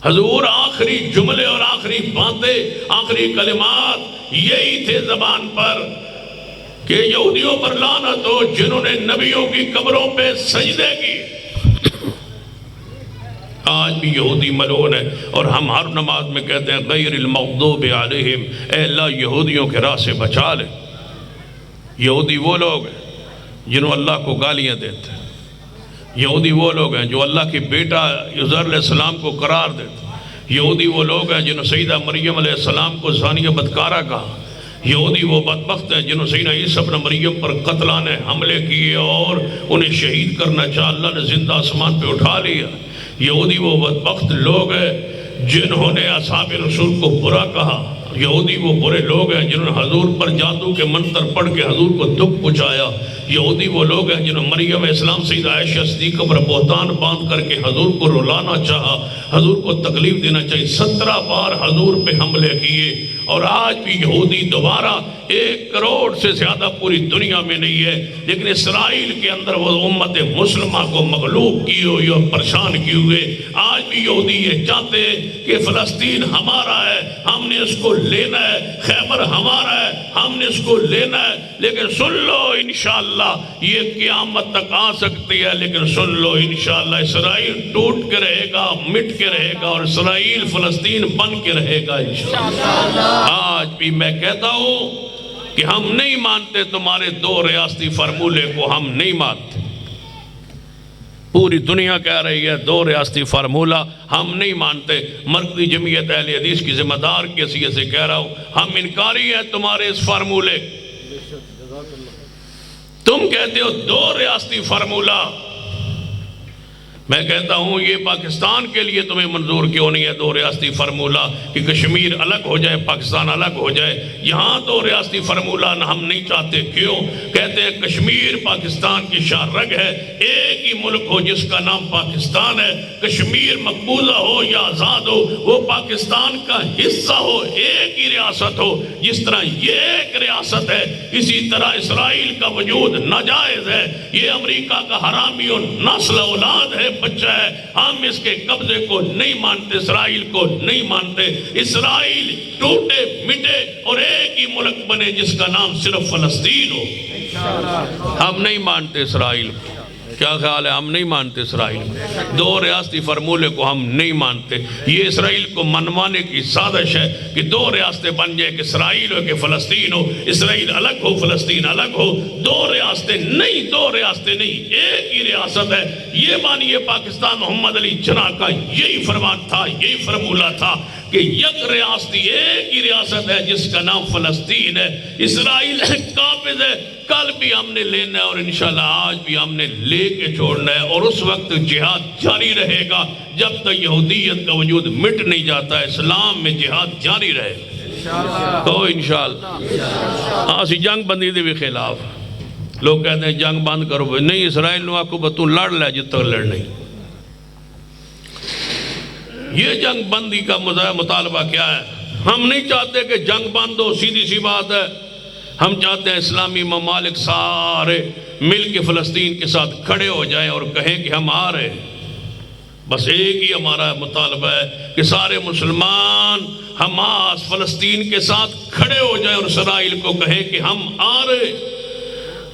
حضور آخری جملے اور آخری باتیں، آخری کلمات یہی تھے زبان پر کہ یہودیوں پر لعنت ہو جنہوں نے نبیوں کی قبروں پہ سجدے کی۔ آج بھی یہودی ملعون ہے اور ہم ہر نماز میں کہتے ہیں غیر المغضوب علیہم، اے اللہ یہودیوں کے راہ سے بچا لے۔ یہودی وہ لوگ ہیں جنہوں اللہ کو گالیاں دیتے ہیں، یہودی وہ لوگ ہیں جو اللہ کی بیٹا عزیر علیہ السلام کو قرار دیتے ہیں، یہودی وہ لوگ ہیں جنہوں سیدہ مریم علیہ السلام کو زانیہ بدکارہ کہا، یہودی وہ بدبخت ہیں جنہوں سیدہ عیسیٰ ابن مریم پر قتلانے حملے کیے اور انہیں شہید کرنا چاہ، اللہ نے زندہ آسمان پہ اٹھا لیا۔ یہودی وہ بدبخت لوگ ہیں جنہوں نے اصحاب رسول کو برا کہا، یہودی وہ برے لوگ ہیں جنہوں نے حضور پر جادو کے منتر پڑھ کے حضور کو دکھ پہنچایا، یہودی وہ لوگ ہیں جنہوں مریم اسلام سیدہ عائشہ صدیقہ پر بہتان باندھ کر کے حضور کو رلانا چاہا، حضور کو تکلیف دینا چاہیے، 17 بار حضور پہ حملے کیے۔ اور آج بھی یہودی دوبارہ 1 کروڑ سے زیادہ پوری دنیا میں نہیں ہے، لیکن اسرائیل کے اندر وہ امت مسلمہ کو مغلوب کیے ہوئے اور پریشان کیے ہوئے۔ آج بھی یہودی یہ چاہتے ہیں کہ فلسطین ہمارا ہے، ہم نے اس کو لینا ہے، خیبر ہمارا ہے، ہم نے اس کو لینا ہے، لیکن سن لو انشاءاللہ یہ قیامت تک آ سکتی ہے، لیکن سن لو انشاءاللہ اسرائیل ٹوٹ کے رہے گا، مٹ کے رہے گا، اور اسرائیل فلسطین بن کے رہے گا انشاءاللہ۔ آج بھی میں کہتا ہوں کہ ہم نہیں مانتے تمہارے دو ریاستی فارمولے کو، ہم نہیں مانتے۔ پوری دنیا کہہ رہی ہے دو ریاستی فارمولہ، ہم نہیں مانتے۔ مرکزی جمعیت اہل حدیث کی ذمہ دار کی حیثیت سے کہہ رہا ہوں، ہم انکاری ہیں تمہارے اس فارمولے۔ تم کہتے ہو دو ریاستی فارمولہ، میں کہتا ہوں یہ پاکستان کے لیے تمہیں منظور کیوں نہیں ہے دو ریاستی فارمولہ کہ کشمیر الگ ہو جائے، پاکستان الگ ہو جائے؟ یہاں دو ریاستی فارمولہ ہم نہیں چاہتے۔ کیوں؟ کہتے ہیں کشمیر پاکستان کی شاہ رگ ہے، ایک ہی ملک ہو جس کا نام پاکستان ہے، کشمیر مقبوضہ ہو یا آزاد ہو وہ پاکستان کا حصہ ہو، ایک ہی ریاست ہو۔ جس طرح یہ ایک ریاست ہے اسی طرح اسرائیل کا وجود ناجائز ہے، یہ امریکہ کا حرامی و نسل اولاد ہے، بچہ ہے، ہم اس کے قبضے کو نہیں مانتے، اسرائیل کو نہیں مانتے۔ اسرائیل ٹوٹے مٹے اور ایک ہی ملک بنے جس کا نام صرف فلسطین ہو۔ ہم نہیں مانتے اسرائیل کو، کیا خیال ہے؟ ہم نہیں مانتے اسرائیل، دو ریاستی فارمولے کو ہم نہیں مانتے۔ یہ اسرائیل کو منوانے کی سازش ہے کہ دو ریاستیں بن جائے، کہ اسرائیل ہو کہ فلسطین ہو، اسرائیل الگ ہو فلسطین الگ ہو۔ دو ریاستیں نہیں، دو ریاستیں نہیں، ایک ہی ریاست ہے۔ یہ مانیے پاکستان محمد علی جناح کا یہی فرمان تھا، یہی فارمولہ تھا کہ یک ریاستی ایک ہی ریاست ہے جس کا نام فلسطین ہے، اسرائیل قابض ہے۔ کل بھی ہم نے لینا ہے اور انشاءاللہ آج بھی ہم نے لے کے چھوڑنا ہے، اور اس وقت جہاد جاری رہے گا جب تک یہودیت کا وجود مٹ نہیں جاتا، اسلام میں جہاد جاری رہے گا۔ تو انشاءاللہ اسی جنگ بندی دے بھی خلاف، لوگ کہتے ہیں جنگ بند کرو، نہیں اسرائیل نو آپ کو بتوں لڑ لے جب تک لڑ نہیں۔ یہ جنگ بندی کا مطالبہ کیا ہے؟ ہم نہیں چاہتے کہ جنگ بند ہو، سیدھی سی بات ہے۔ ہم چاہتے ہیں اسلامی ممالک سارے مل کے فلسطین کے ساتھ کھڑے ہو جائیں اور کہیں کہ ہم آ رہے ہیں۔ بس ایک ہی ہمارا مطالبہ ہے کہ سارے مسلمان حماس فلسطین کے ساتھ کھڑے ہو جائیں اور اسرائیل کو کہیں کہ ہم آ رہے ہیں۔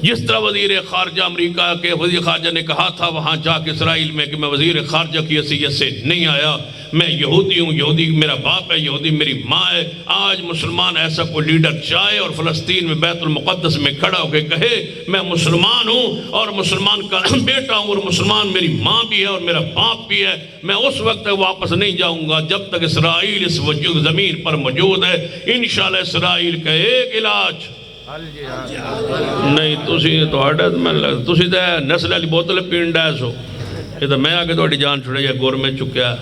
جس طرح وزیر خارجہ امریکہ کے وزیر خارجہ نے کہا تھا وہاں جا کے اسرائیل میں کہ میں وزیر خارجہ کی حیثیت سے نہیں آیا، میں یہودی ہوں، یہودی میرا باپ ہے، یہودی میری ماں ہے۔ آج مسلمان ایسا کوئی لیڈر چاہے اور فلسطین میں بیت المقدس میں کھڑا ہو کے کہے میں مسلمان ہوں اور مسلمان کا بیٹا ہوں اور مسلمان میری ماں بھی ہے اور میرا باپ بھی ہے، میں اس وقت تک واپس نہیں جاؤں گا جب تک اسرائیل اس وجود زمین پر موجود ہے۔ انشاءاللہ اسرائیل کا ایک علاج نہیں، تسی تو نسل والی بوتل پین ڈائے سو، یہ تو میں آگے تھوڑی جان چھوڑے یا گور میں چکیا ہے۔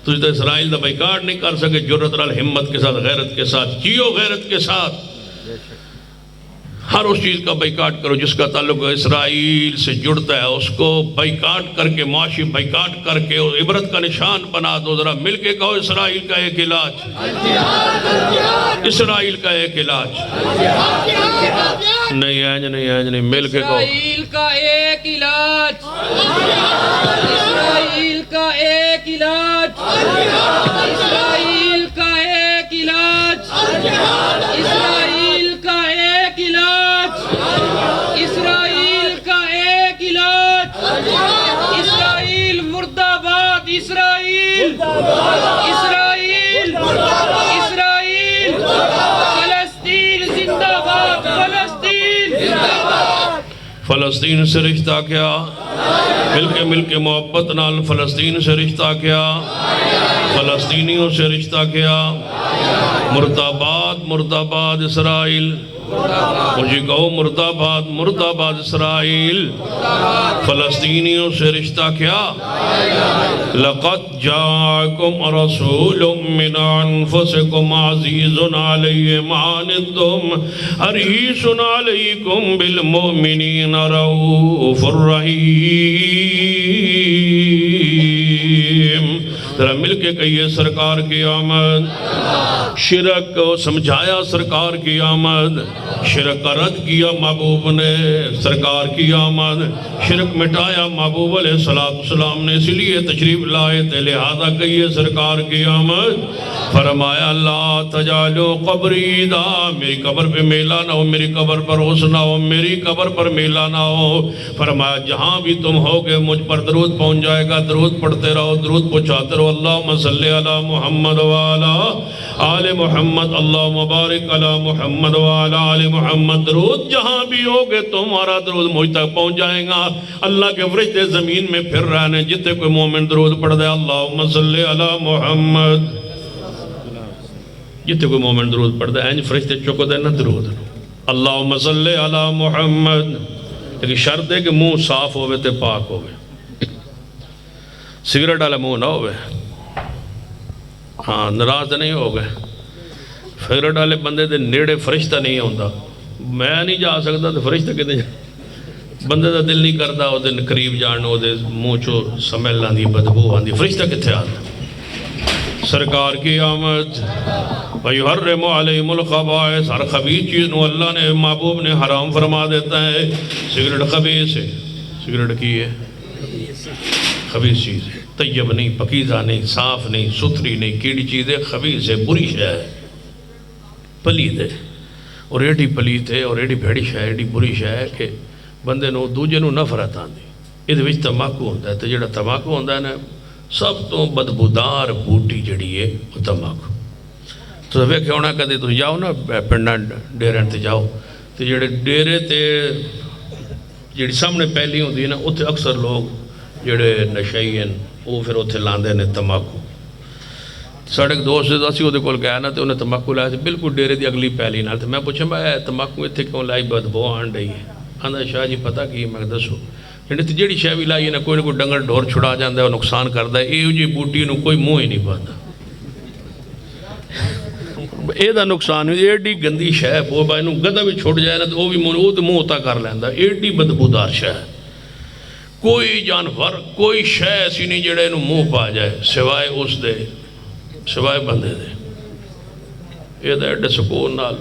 تسی تو اسرائیل دا بائیکاٹ نہیں کر سکے، جرت رال ہمت کے ساتھ، غیرت کے ساتھ، جیو غیرت کے ساتھ۔ ہر اس چیز کا بائیکاٹ کرو جس کا تعلق اسرائیل سے جڑتا ہے، اس کو بائیکاٹ کر کے، معاشی بائیکاٹ کر کے عبرت کا نشان بنا دو۔ ذرا مل کے کہو اسرائیل کا ایک علاج، اسرائیل کا ایک علاج نہیں ہے، نہیں مل کے کہو اسرائیل کا ایک علاج، اسرائیل کا ایک علاج، اسرائیل کا ایک علاج، اسرائیل کا ایک علاج، اسرائیل کا ایک علاج، اسرائیل مرد آباد، اسرائیل اسرائیل اسرائیل، فلسطین زندہ باد، فلسطین زندہ باد۔ فلسطین سے رشتہ کیا؟ مل کے محبت نال فلسطین سے رشتہ کیا؟ فلسطینیوں سے رشتہ کیا؟ مرد آباد اسرائیل، مجھے کہو مرد آباد اسرائیل۔ فلسطینیوں سے رشتہ کیا؟ لقد جاءکم رسول من انفسکم عزیز علیہ ما عنتم حریص علیکم بالمؤمنین رؤوف الرحیم۔ ذرا مل کے کہیے سرکار کی آمد. شرک کو سمجھایا سرکار کی آمد, شرک کا رد کیا محبوب نے, سرکار کی آمد. شرک مٹایا محبوب علیہ السلام نے, اس لیے تشریف لائے تھے, لہذا کہیے سرکار کی آمد. فرمایا لا تجعلوا قبری عیدا, میری قبر پہ میلہ نہ ہو, میری قبر پر روس نہ ہو, میری قبر پر میلہ نہ ہو. فرمایا جہاں بھی تم ہوگے مجھ پر درود پہنچ جائے گا, درود پڑھتے رہو, درود پہنچاتے رہو. اللہم صلی علی محمد وعلا آل محمد, اللہم بارک علی محمد وعلا آل محمد. درود جہاں بھی ہوگے تمہارا درود مجھ تک پہنچ جائے گا. اللہ کے فرشتے زمین میں پھر رہنے, جتنے کوئی مومن درود پڑھ دے اللہم صلی علی محمد, جتنے کوئی مومن درود پڑھ دے اینج فرشتے چکو دے نا درود اللہم صلی علی محمد. لیکن شرط ہے کہ منہ صاف ہوئے تے پاک ہوئے, سگریٹ والا منہ نہ ہوئے. ہاں ناراض نہیں ہو گئے, سگریٹ والے بندے دے نیڑے فرشتہ نہیں ہوندا. میں نہیں جا سکتا تو فرشتہ کدے جا, بندے دا دل نہیں کرتا وہ دن قریب جان, وہ دے منہ چو سمیل آندی, بدبو آندی, فرشتہ کتھے آتا. سرکار کی آمد. وَيُحَرِّمُ عَلَيْهِمُ الْخَبَائِثَ, ہر خبیث چیز نو اللہ نے محبوب نے حرام فرما دیتا ہے. سگریٹ خبیث ہے, سگریٹ کی ہے خبیث چیز ہے, طیب نہیں, پکیزہ نہیں, صاف نہیں, ستھری نہیں, کیڑی چیز ہے, خبیث ہے, بری شے ہے, پلید ہے. اور ایڈی پلید ہے اور ایڈی بھیڑی شے, ایڈی بری شے ہے کہ بندے نو دوجے نو نفرت آندی. یہ وچ تماکو ہوندا ہے, تو جڑا تماکو ہوندا ہے نا سب تو بدبودار بوٹی جڑی ہے وہ تماکو. تو ویکھے ہونا کدے تسی جاؤ نا پنڈاں ڈیرے تے جاؤ, تو جڑے ڈیرے تے جڑی سامنے پہلی ہوندی ہے نا, اتھے اکثر لوگ جڑے نشئی ہیں وہ پھر اتھے لاندے نے تماکو. ساڑھے ایک دوست اسی وہ دے کول گیا نا, تو انہیں تماکو لایا, بالکل ڈیرے دی اگلی پہلی نال. تو میں پوچھا میں تماکو اتھے کیوں لائی, بدبو آن رہی ہے. آندا شاہ جی پتہ کی, میں دسو جڑی شے بھی لائی ہے نا, کوئی نہ کوئی ڈنگر ڈھور چھڑا جاندا ہے, وہ نقصان کردا ہے. یہ جی بوٹی نو کوئی منہ ہی نہیں پاتا, یہ دا نقصان ہے. ایڈی گندی شے, وہ بھائی نو گدا بھی چھوڑ جائے نا تو وہ بھی منہ اتا کر لیندا. ایڈی بدبودار شے, کوئی جانور کوئی شے ایسی نہیں جڑے نو منہ پا جائے سوائے اس دے, سوائے بندے دے. یہ دا ایڈے سکون نال,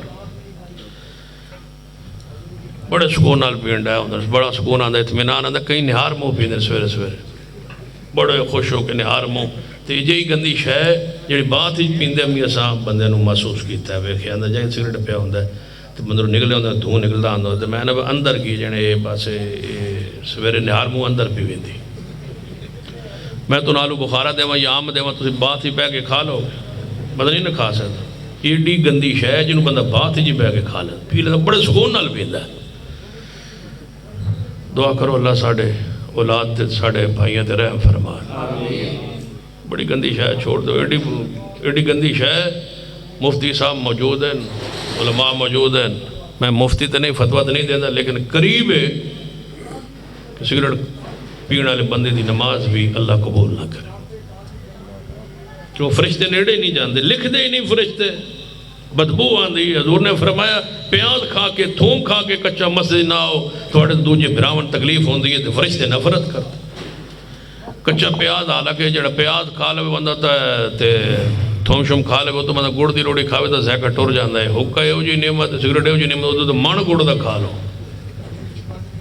بڑے سکون نال پینڈا ہے, بڑا سکون آندا, اطمینان آندا. کئی نہار منہ پیندے سویرے سویرے, بڑے خوش ہو کے نہار منہ. تو یہ گندی شے جڑی بات ہی پیندے امی اساں بندے نو محسوس کیتا ہے. ویکھیا آندا جائیں سگریٹ پیا ہوندا ہے تو بندروں نکلے ہوندا, دھوں نکلدا ہوندا. تو میں نے اندر کی جنے بس سویرے نہار منہ اندر پی ویندی. میں تو نالو بخارا دیواں یا آم دیواں, تسی بات ہی پہ کے کھا لو, بندہ نہیں نہ کھا سکتا. ایڈی گندی شے ہے جنوں بندہ بات ہی جی پہ کے کھا لے, پی لے, بڑے سکون نال پیندا ہے. دعا کرو اللہ ساڑھے اولاد تے ساڑھے بھائیاں تے رحم فرمان. بڑی گندی شے چھوڑ دو, ایڈی گندی شے. مفتی صاحب موجود ہیں, علماء موجود ہیں, میں مفتی تے نہیں فتویٰ تے نہیں دینا, لیکن قریب ہے کہ سگریٹ پینے والے بندے دی نماز بھی اللہ قبول نہ کرے. کیوں فرشتے نیڑے نہیں جاندے, لکھ دے ہی نہیں فرشتے, بدبو آندی. حضور نے فرمایا پیاز کھا کے تھوم کھا کے کچا مسجد نہ آؤ, تھوڑے دوجے براون تکلیف ہوندی ہے تو فرشتے نفرت کرتے. کچا پیاز, حالانکہ جڑا پیاز کھا لے بندہ تے تھوم شم کھا لے تو بندہ گڑ دی روڑی کھاوے تو ذائقہ ٹر جاندا ہے. حکا ہے جی نعمت, سگریٹ ہے جی نعمت, تو من گڑ دا کھا لو,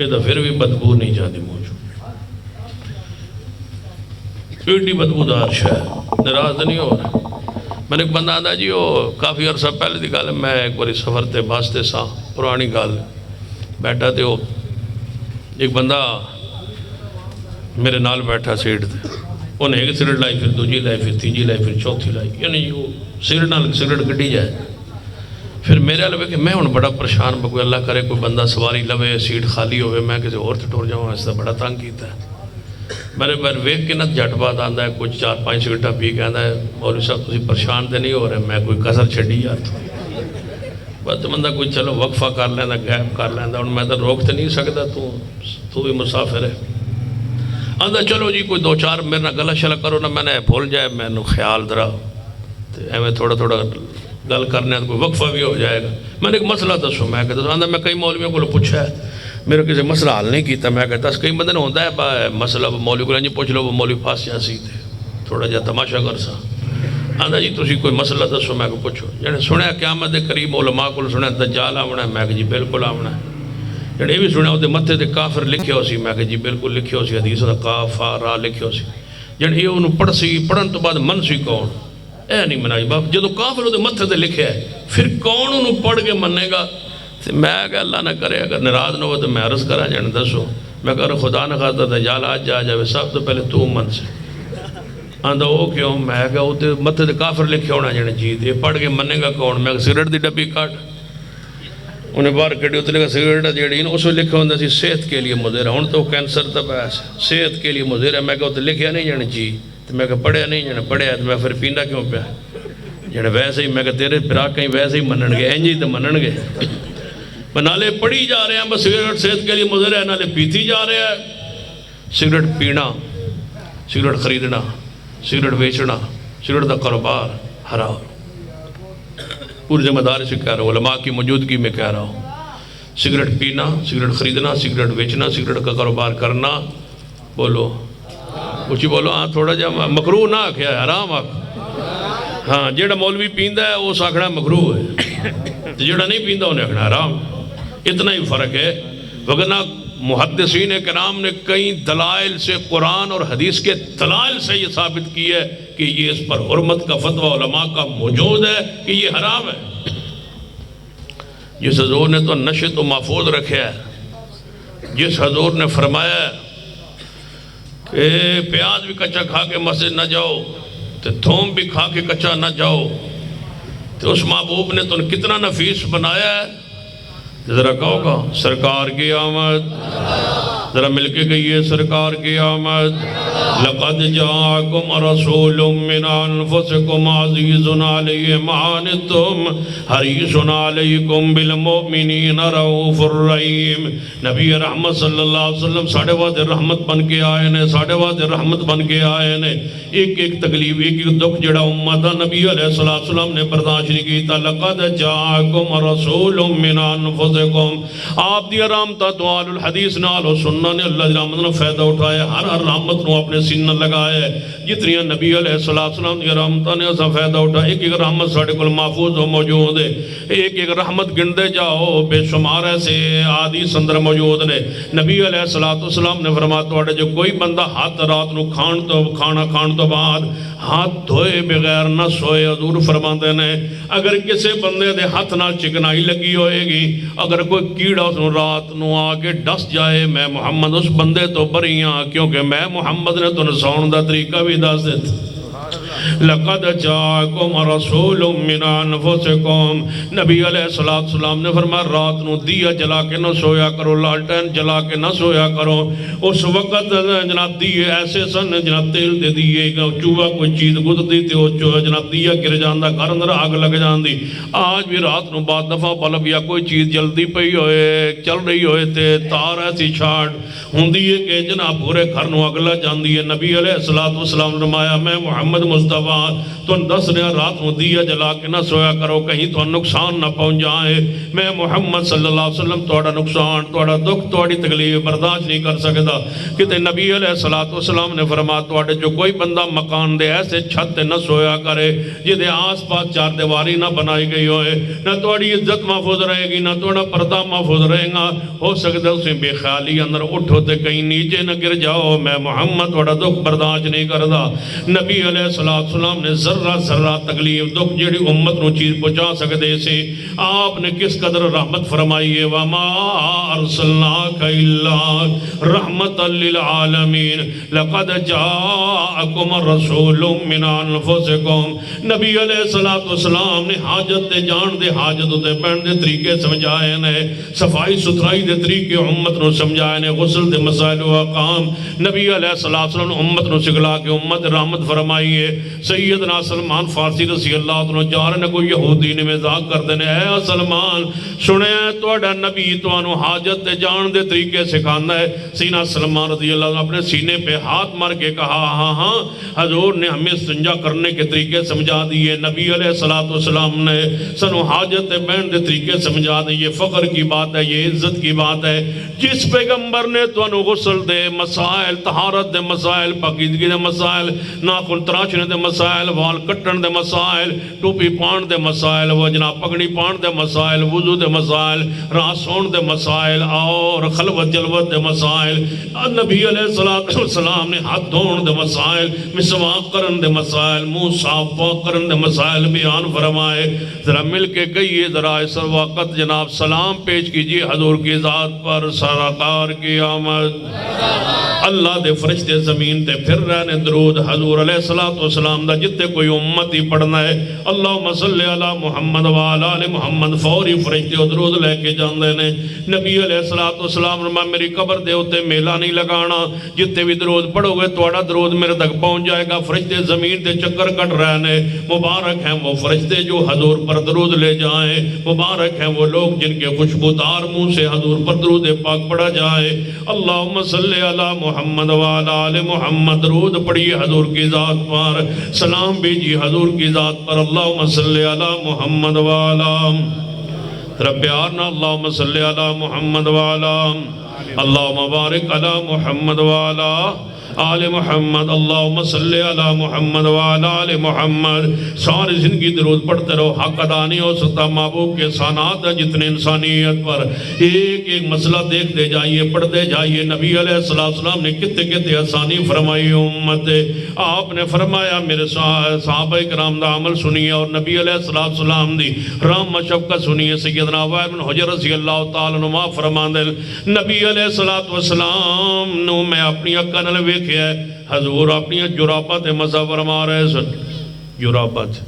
یہ تو پھر بھی بدبو نہیں جاندی موجود. ایڈی بدبودار شے, ناراض نہیں ہو رہا. میں نے ایک بندہ آندا جی وہ کافی عرصہ پہلے دی گل ہے, میں ایک باری سفر تے باستے سا, پرانی گل بیٹھا تے وہ ایک بندہ میرے نال بیٹھا سیٹ تے, انہیں ایک سگریٹ لائی, پھر دوجی لائی, پھر تیجی لائی, پھر چوتھی لائی, یعنی وہ سگریٹ نال سگریٹ گڈی جائے. پھر میرے لوے کہ میں ہوں بڑا پریشان, کوئی اللہ کرے کوئی بندہ سواری لوے, سیٹ خالی ہوئے, میں کسی اور تے ٹور جاؤں, اس سے بڑا تنگ کیتا ہے. میرے بار ویک کے نہ جھٹ بات آندا ہے, کچھ 4-5 سگریٹاں پی کے آندا ہے, مولوی صاحب تسی پریشان تے نہیں ہو رہے, میں کوئی کسر چھڈی یار. بس بندہ کوئی چلو وقفہ کر لیندا, غائب کر لیندا, ہن میں تو روک تے نہیں سکدا, تو بھی مسافر ہے. آندا چلو جی کوئی 2-4 میرے نہ گلا شلا کرو نا, میں نے بھول جائے, میں نے خیال درا تے ایویں تھوڑا تھوڑا گل کرنے کوئی وقفہ بھی ہو جائے گا. میں نے ایک مسئلہ دسو, میں کہتا آندا میں کئی مولویوں کو پوچھا ہے, میرے کسی مسئلہ حل نہیں کیتا. میں کہتا کئی بندے نے ہوتا ہے مسئلہ مولوی کو پوچھ لو, وہ مولوی پاس جاسی تھے. تھوڑا جا تماشا کر سا آندا جی تسی کوئی مسئلہ دسو میں کو پوچھو جنے سنیا قیامت دے قریب علماء کو سنیا دجال آونا ہے میں کہ جی بالکل آونا ہے جنے یہ بھی سنیا ہوتے متھے تے کافر لکھے ہو سی میں کہ جی بالکل لکھے ہو سی حدیث دا کاف را لکھے ہو سی جنے یہ انہوں پڑھ سی پڑھن تو بعد من سی کون اے نہیں منائی باپ جدو کافر ہوتے متھے تے لکھے ہے پھر کون انہوں پڑھ کے مننے گا میں کہ اللہ نہ کرے اگر ناراض نہ ہو تو میں عرض کرا جانے دسو میں کہا خدا نہ خواستہ دجال آج جا جاوے سب تو پہلے تو من سے آندہ وہ کیوں میں کہا وہ متھے تے کافر لکھے ہونا جانے جیت یہ پڑھ کے مننے گا کون میں کہا سگریٹ دی ڈبی کاٹ انہیں باہر کٹی ہوتے لکھا سگریٹ جیڑی اس میں لکھا ہوندہ سی صحت کے لیے مضر ہے ہون تو کینسر تب ایسا صحت کے لیے مضر ہے میں کہا وہ لکھیا نہیں جانے جی تو میں کہا پڑھیا نہیں جانے پڑھیا تو میں پھر پیندہ کیوں پیا جانے ویسے ہی میں کہا تیرے پھرا کہیں ویسے ہی منن گے اینجی تو منن گے نالے پڑھی جا رہے ہیں بس سگریٹ صحت کے لیے مضر ہے نالے پیتی جا رہے ہیں سگریٹ پینا سگریٹ خریدنا سگریٹ بیچنا سگریٹ دا کاروبار حرام پوری ذمہ داری سے کہہ رہا ہوں علماء کی موجودگی میں کہہ رہا ہوں سگریٹ پینا سگریٹ خریدنا سگریٹ بیچنا سگریٹ کا کاروبار کرنا بولو اچھی بولو ہاں تھوڑا جا مکروہ نہ آکھیا ہے حرام آکھ ہاں جیڑا مولوی پیندہ ہے وہ ساکھنا مکروہ ہے جیڑا نہیں پیندہ انہیں آکھنا حرام اتنا ہی فرق ہے وگرنہ محدثین کرام نے کئی دلائل سے قرآن اور حدیث کے دلائل سے یہ ثابت کی ہے کہ یہ اس پر حرمت کا فتویٰ علماء کا موجود ہے کہ یہ حرام ہے جس حضور نے تو نشے تو محفوظ رکھے ہے جس حضور نے فرمایا ہے کہ پیاز بھی کچا کھا کے مسجد نہ جاؤ تو تھوم بھی کھا کے کچا نہ جاؤ تو اس محبوب نے تو کتنا نفیس بنایا ہے ذرا کہو گا سرکار کی آمد ذرا مل کے گئی سرکار کی آمد لقد جاءکم رسول من انفسکم عزیز علیہ ما عنتم حریص علیکم بالمؤمنین رؤوف الرحیم نبی رحمت صلی اللہ علیہ وسلم ساڑھے وعدے رحمت بن کے آئے نے ساڑھے وعدے رحمت بن کے آئے نے ایک ایک تکلیف ایک ایک دکھ جڑا امت نبی علیہ السلام نے برداشت نہیں کیتا لقد جاءکم رسول من انفسکم آپ دی رحمتہ تو آل الحدیث نال و سننا نے اللہ دی رحمت نے فائدہ اٹھایا ہر رحمت نو اپنے سینہ لگایا ہے جتنی نبی علیہ السلام دی رحمتہ نے اسا فائدہ اٹھایا ایک ایک رحمت ساڑھے کل محفوظ و موجود ہے ایک ایک رحمت گندے جاؤ بے شمار ایسے آدھی سندر موجود نے نبی علیہ السلام نے فرمایا توڑے جو کوئی بندہ ہاتھ رات نو کھانا کھان تو بعد ہاتھ دھوئے بغیر نہ سوئے حضور فرماتے نے اگر کسی بندے دے ہاتھ نہ چکنائی لگی ہوئے گی اگر کوئی کیڑا اس نو رات نو آگے ڈس جائے میں محمد اس بندے تو بریاں کیونکہ میں محمد نے تو نسون دا طریقہ بھی دس دیتا لقد جاءکم رسول من انفسکم نبی علیہ السلام نے فرمایا رات نو دیا جلا کے نہ سویا کرو لالٹین جلا کے نہ سویا کرو اس وقت جناب دیئے ایسے سن جناب تیل دے دیئے چوہا کوئی چیز گد دی تے وہ چوہا جناب دیا گر جاندہ گھر اندر آگ لگ جاندی آج بھی رات نو بعد دفعہ بلب یا کوئی چیز جلدی پئی ہوئے چل رہی ہوئے تے تار ایسی چھاڑ ہوں دیئے کہ جناب پورے گھر نو اگلا جاندی ہے نبی علیہ السلام نے فرمایا میں محمد مصطفیٰ تو دس نے رات میں دیا جلا کے نہ سویا کرو کہیں تو نقصان نہ پہنچ جائے میں محمد صلی اللہ علیہ وسلم توڑا نقصان توڑا دکھ توڑی تکلیف برداشت نہیں کر سکتا کہ نبی علیہ السلام نے فرمایا توڑے جو کوئی بندہ مکان دے ایسے چھت نہ سویا کرے جدے آس پاس چار دیواری نہ بنائی گئی ہوئے نہ توڑی عزت محفوظ رہے گی نہ توڑا پردہ محفوظ رہے گا ہو سکتا اسے بے خیالی اندر اٹھو تے کہیں نیچے نہ گر جاؤ میں محمد توڑا دکھ برداشت نہیں کردا نبی علیہ السلام نے ذرہ تکلیف دکھ جیڑی امت نو چیز پہنچا سکتے سے آپ نے کس قدر رحمت فرمائی ہے وَمَا أَرْسَلْنَاكَ إِلَّا رَحْمَةً لِلْعَالَمِينَ لَقَدْ جَاءَكُمْ رَسُولٌ مِّنْ أَنفُسِكُمْ نبی علیہ السلام نے حاجت دے جان دے حاجت دے پہن دے طریقے سمجھائے نے صفائی ستھرائی دے طریقے امت نو سمجھائے نے غسل دے مسائل و اقام نبی علیہ السلام نے امت نو سکھلا کے امت رحمت فرمائی ہے سیدنا سلمان فارسی رضی اللہ عنہ جا رہے نے کوئی یہودی نے مزاق کر دینے اے سلمان سنے توڑا نبی توانو حاجت دے جان دے طریقے سکھانا ہے. سینہ سلمان رضی اللہ عنہ اپنے سینے پہ ہاتھ مار کے کہا ہاں ہاں حضور نے ہمیں استنجا کرنے کے طریقے سمجھا دیئے. نبی علیہ السلام نے سنو حاجت بین دے طریقے سمجھا دیئے. یہ فخر کی بات ہے, یہ عزت کی بات ہے. جس پیغمبر نے تو انو غسل دے مسائل, طہارت دے مسائل, پاکیزگی دے مسائل, ناخن تراشنے دے مسائل, وال کٹن دے مسائل, ٹوپی پان دے مسائل, وجنا پگڑی پان دے مسائل, وضو دے مسائل, راسون دے مسائل اور خلوت جلوت دے مسائل, نبی علیہ السلام نے ہاتھ دھون دے مسائل, مسواک کرن دے مسائل, منہ صاف پاک کرن دے مسائل بیان فرمائے. ذرا مل کے کہیے ذرا اس وقت جناب سلام پیش کیجئے حضور کی ذات پر سرکار کی آمد. اللہ دے فرشتے زمین تے پھر رہنے درود حضور علیہ السلام دا جتے کوئی امتی پڑھنا ہے اللہم صلی علی محمد وعلا علی محمد فوری فرشتے درود لے کے جان دینے. نبی علیہ السلام نے میری قبر دے ہوتے میلہ نہیں لگانا, جتے بھی درود پڑھو گے توڑا درود میرے تک پہنچ جائے گا. فرشتے زمین تے چکر کٹ رہنے, مبارک ہیں وہ فرشتے جو حضور پر درود لے جائیں, مبارک ہیں وہ لوگ جن کے خوشبودار منہ سے حضور پر درود پاک پڑھا جائے. اللہم صلی علی محمد وعلا علی محمد درود پڑھیے حضور کی ذات پر, سلام بیجیے حضور کی ذات پر. اللہم صلی علی محمد وعلا رب آرنا اللہم صلی علی محمد وعلا اللہم بارک علی محمد وعلا آل محمد اللہم صلی علی محمد وعلا آل محمد. ساری زندگی درود پڑھتے رہو, حق ادا نہیں ہو سکتا. محبوب کے سانات ہیں جتنے انسانیت پر, ایک ایک مسئلہ دیکھتے جائیے پڑھتے جائیے. نبی علیہ السلام نے کتے آسانی فرمائی امت. آپ نے فرمایا میرے صحابہ کرام دا عمل سنیے اور نبی علیہ السلام دی رحم شفقت سنیے. سیدنا وائل بن حجر رضی اللہ تعالیٰ عنہ فرمان دے نبی علیہ السلام نو میں اپنی اکا نل ویکھ ہے حضور اپنی جرابت مزہ فرما رہے سن. جرابت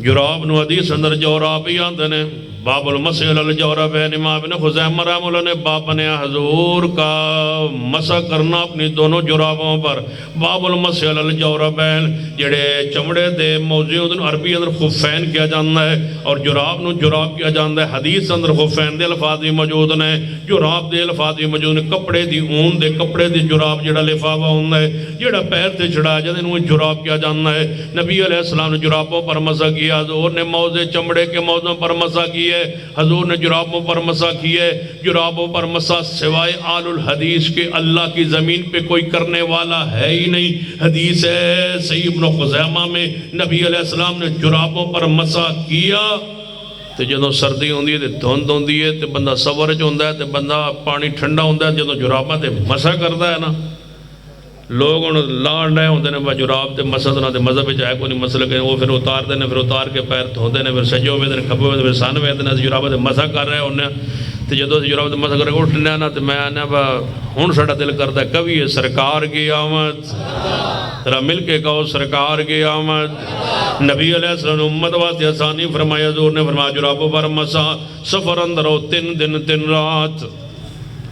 جراب نو حدیث اندر جوراب ہی آندے نے. باب المسح الجوربین امام ابن خزیمہ رحمہ اللہ نے باب بنایا حضور کا مسح کرنا اپنی دونوں جرابوں پر. باب المسح الجوربین جڑے چمڑے دے موضوع اندر عربی اندر خفین کیا جاندہ ہے اور جراب نو جراب کیا جاندہ ہے. حدیث اندر خفین دے الفاظ بھی موجود نے, جراب دے الفاظ بھی موجود نے. کپڑے دی اون دے کپڑے دی جراب جڑا لفافہ ہوندہ ہے جڑا پیر تے چڑھا جاندہ انہوں جراب کیا جاندہ ہے. نبی علیہ السلام نے جرابوں پر مسح کیا, حضور نے موضع چمڑے کے موضوع پر مسح کیے, حضور نے جرابوں پر مسح کیے. جرابوں پر مسح سوائے آل الحدیث کے اللہ کی زمین پہ کوئی کرنے والا ہے ہی نہیں. حدیث ہے صحیح ابن خزیمہ میں نبی علیہ السلام نے جرابوں پر مسح کیا. تو جدوں سردی ہوندی ہے تے دھند ہوندی ہے تے بندہ سور جو ہوندہ ہے تے بندہ پانی ٹھنڈا ہوندہ ہے, جدوں جراباں تے مسح کرتا ہے نا لوگ لان رہے ہوندے نے جراب تے مسح نہ تے مذہب وچ ہے کوئی نہیں مسئلہ کہ وہ پھر اتار دے نے, پھر اتار کے پیر دھوندے نے, پھر سجے ہوئے نے, کھبے ہوئے نے, پھر سن ہوئے نے, جراب تے مسح کر رہے ہوندے تے جدوں جراب تے مسح کر کے اٹھنے نا تے میں آنا ہن ساڈا دل کردا ہے کبھی سرکار کی آمد. ذرا مل کے کہو سرکار کی آمد. نبی علیہ السلام نے امت واسطے آسانی فرمایا. حضور نے فرمایا جرابوں پر مسح سفر اندر ہو 3 دن 3 رات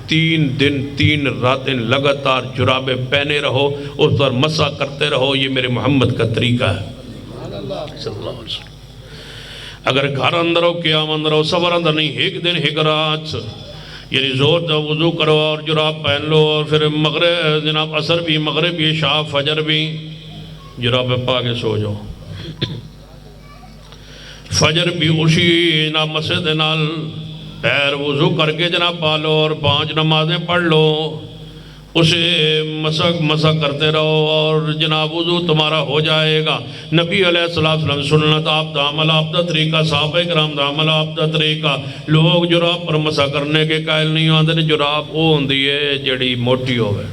3 دن 3 راتیں لگاتار جرابیں پہنے رہو, اس پر مسح کرتے رہو. یہ میرے محمد کا طریقہ ہے صلی اللہ علیہ وسلم. اگر گھر اندر ہو قیام اندر ہو سفر اندر نہیں, 1 دن 1 رات یعنی زور دا وضو کرو اور جراب پہن لو اور پھر مغرب جناب عصر بھی مغرب بھی عشاء فجر بھی جراب پا کے سو جاؤ. فجر بھی اسی جناب مسجد نال پیر وضو کر کے جناب پالو اور 5 نمازیں پڑھ لو, اسے مسح کرتے رہو اور جناب وضو تمہارا ہو جائے گا. نبی علیہ السلام سنت آپ دا عمل آپ دا طریقہ, صحابہ کرام دا عمل آپ دا طریقہ. لوگ جراب پر مسح کرنے کے قائل نہیں آتے نے. جراب وہ ہوندی ہے جڑی موٹی ہوئے.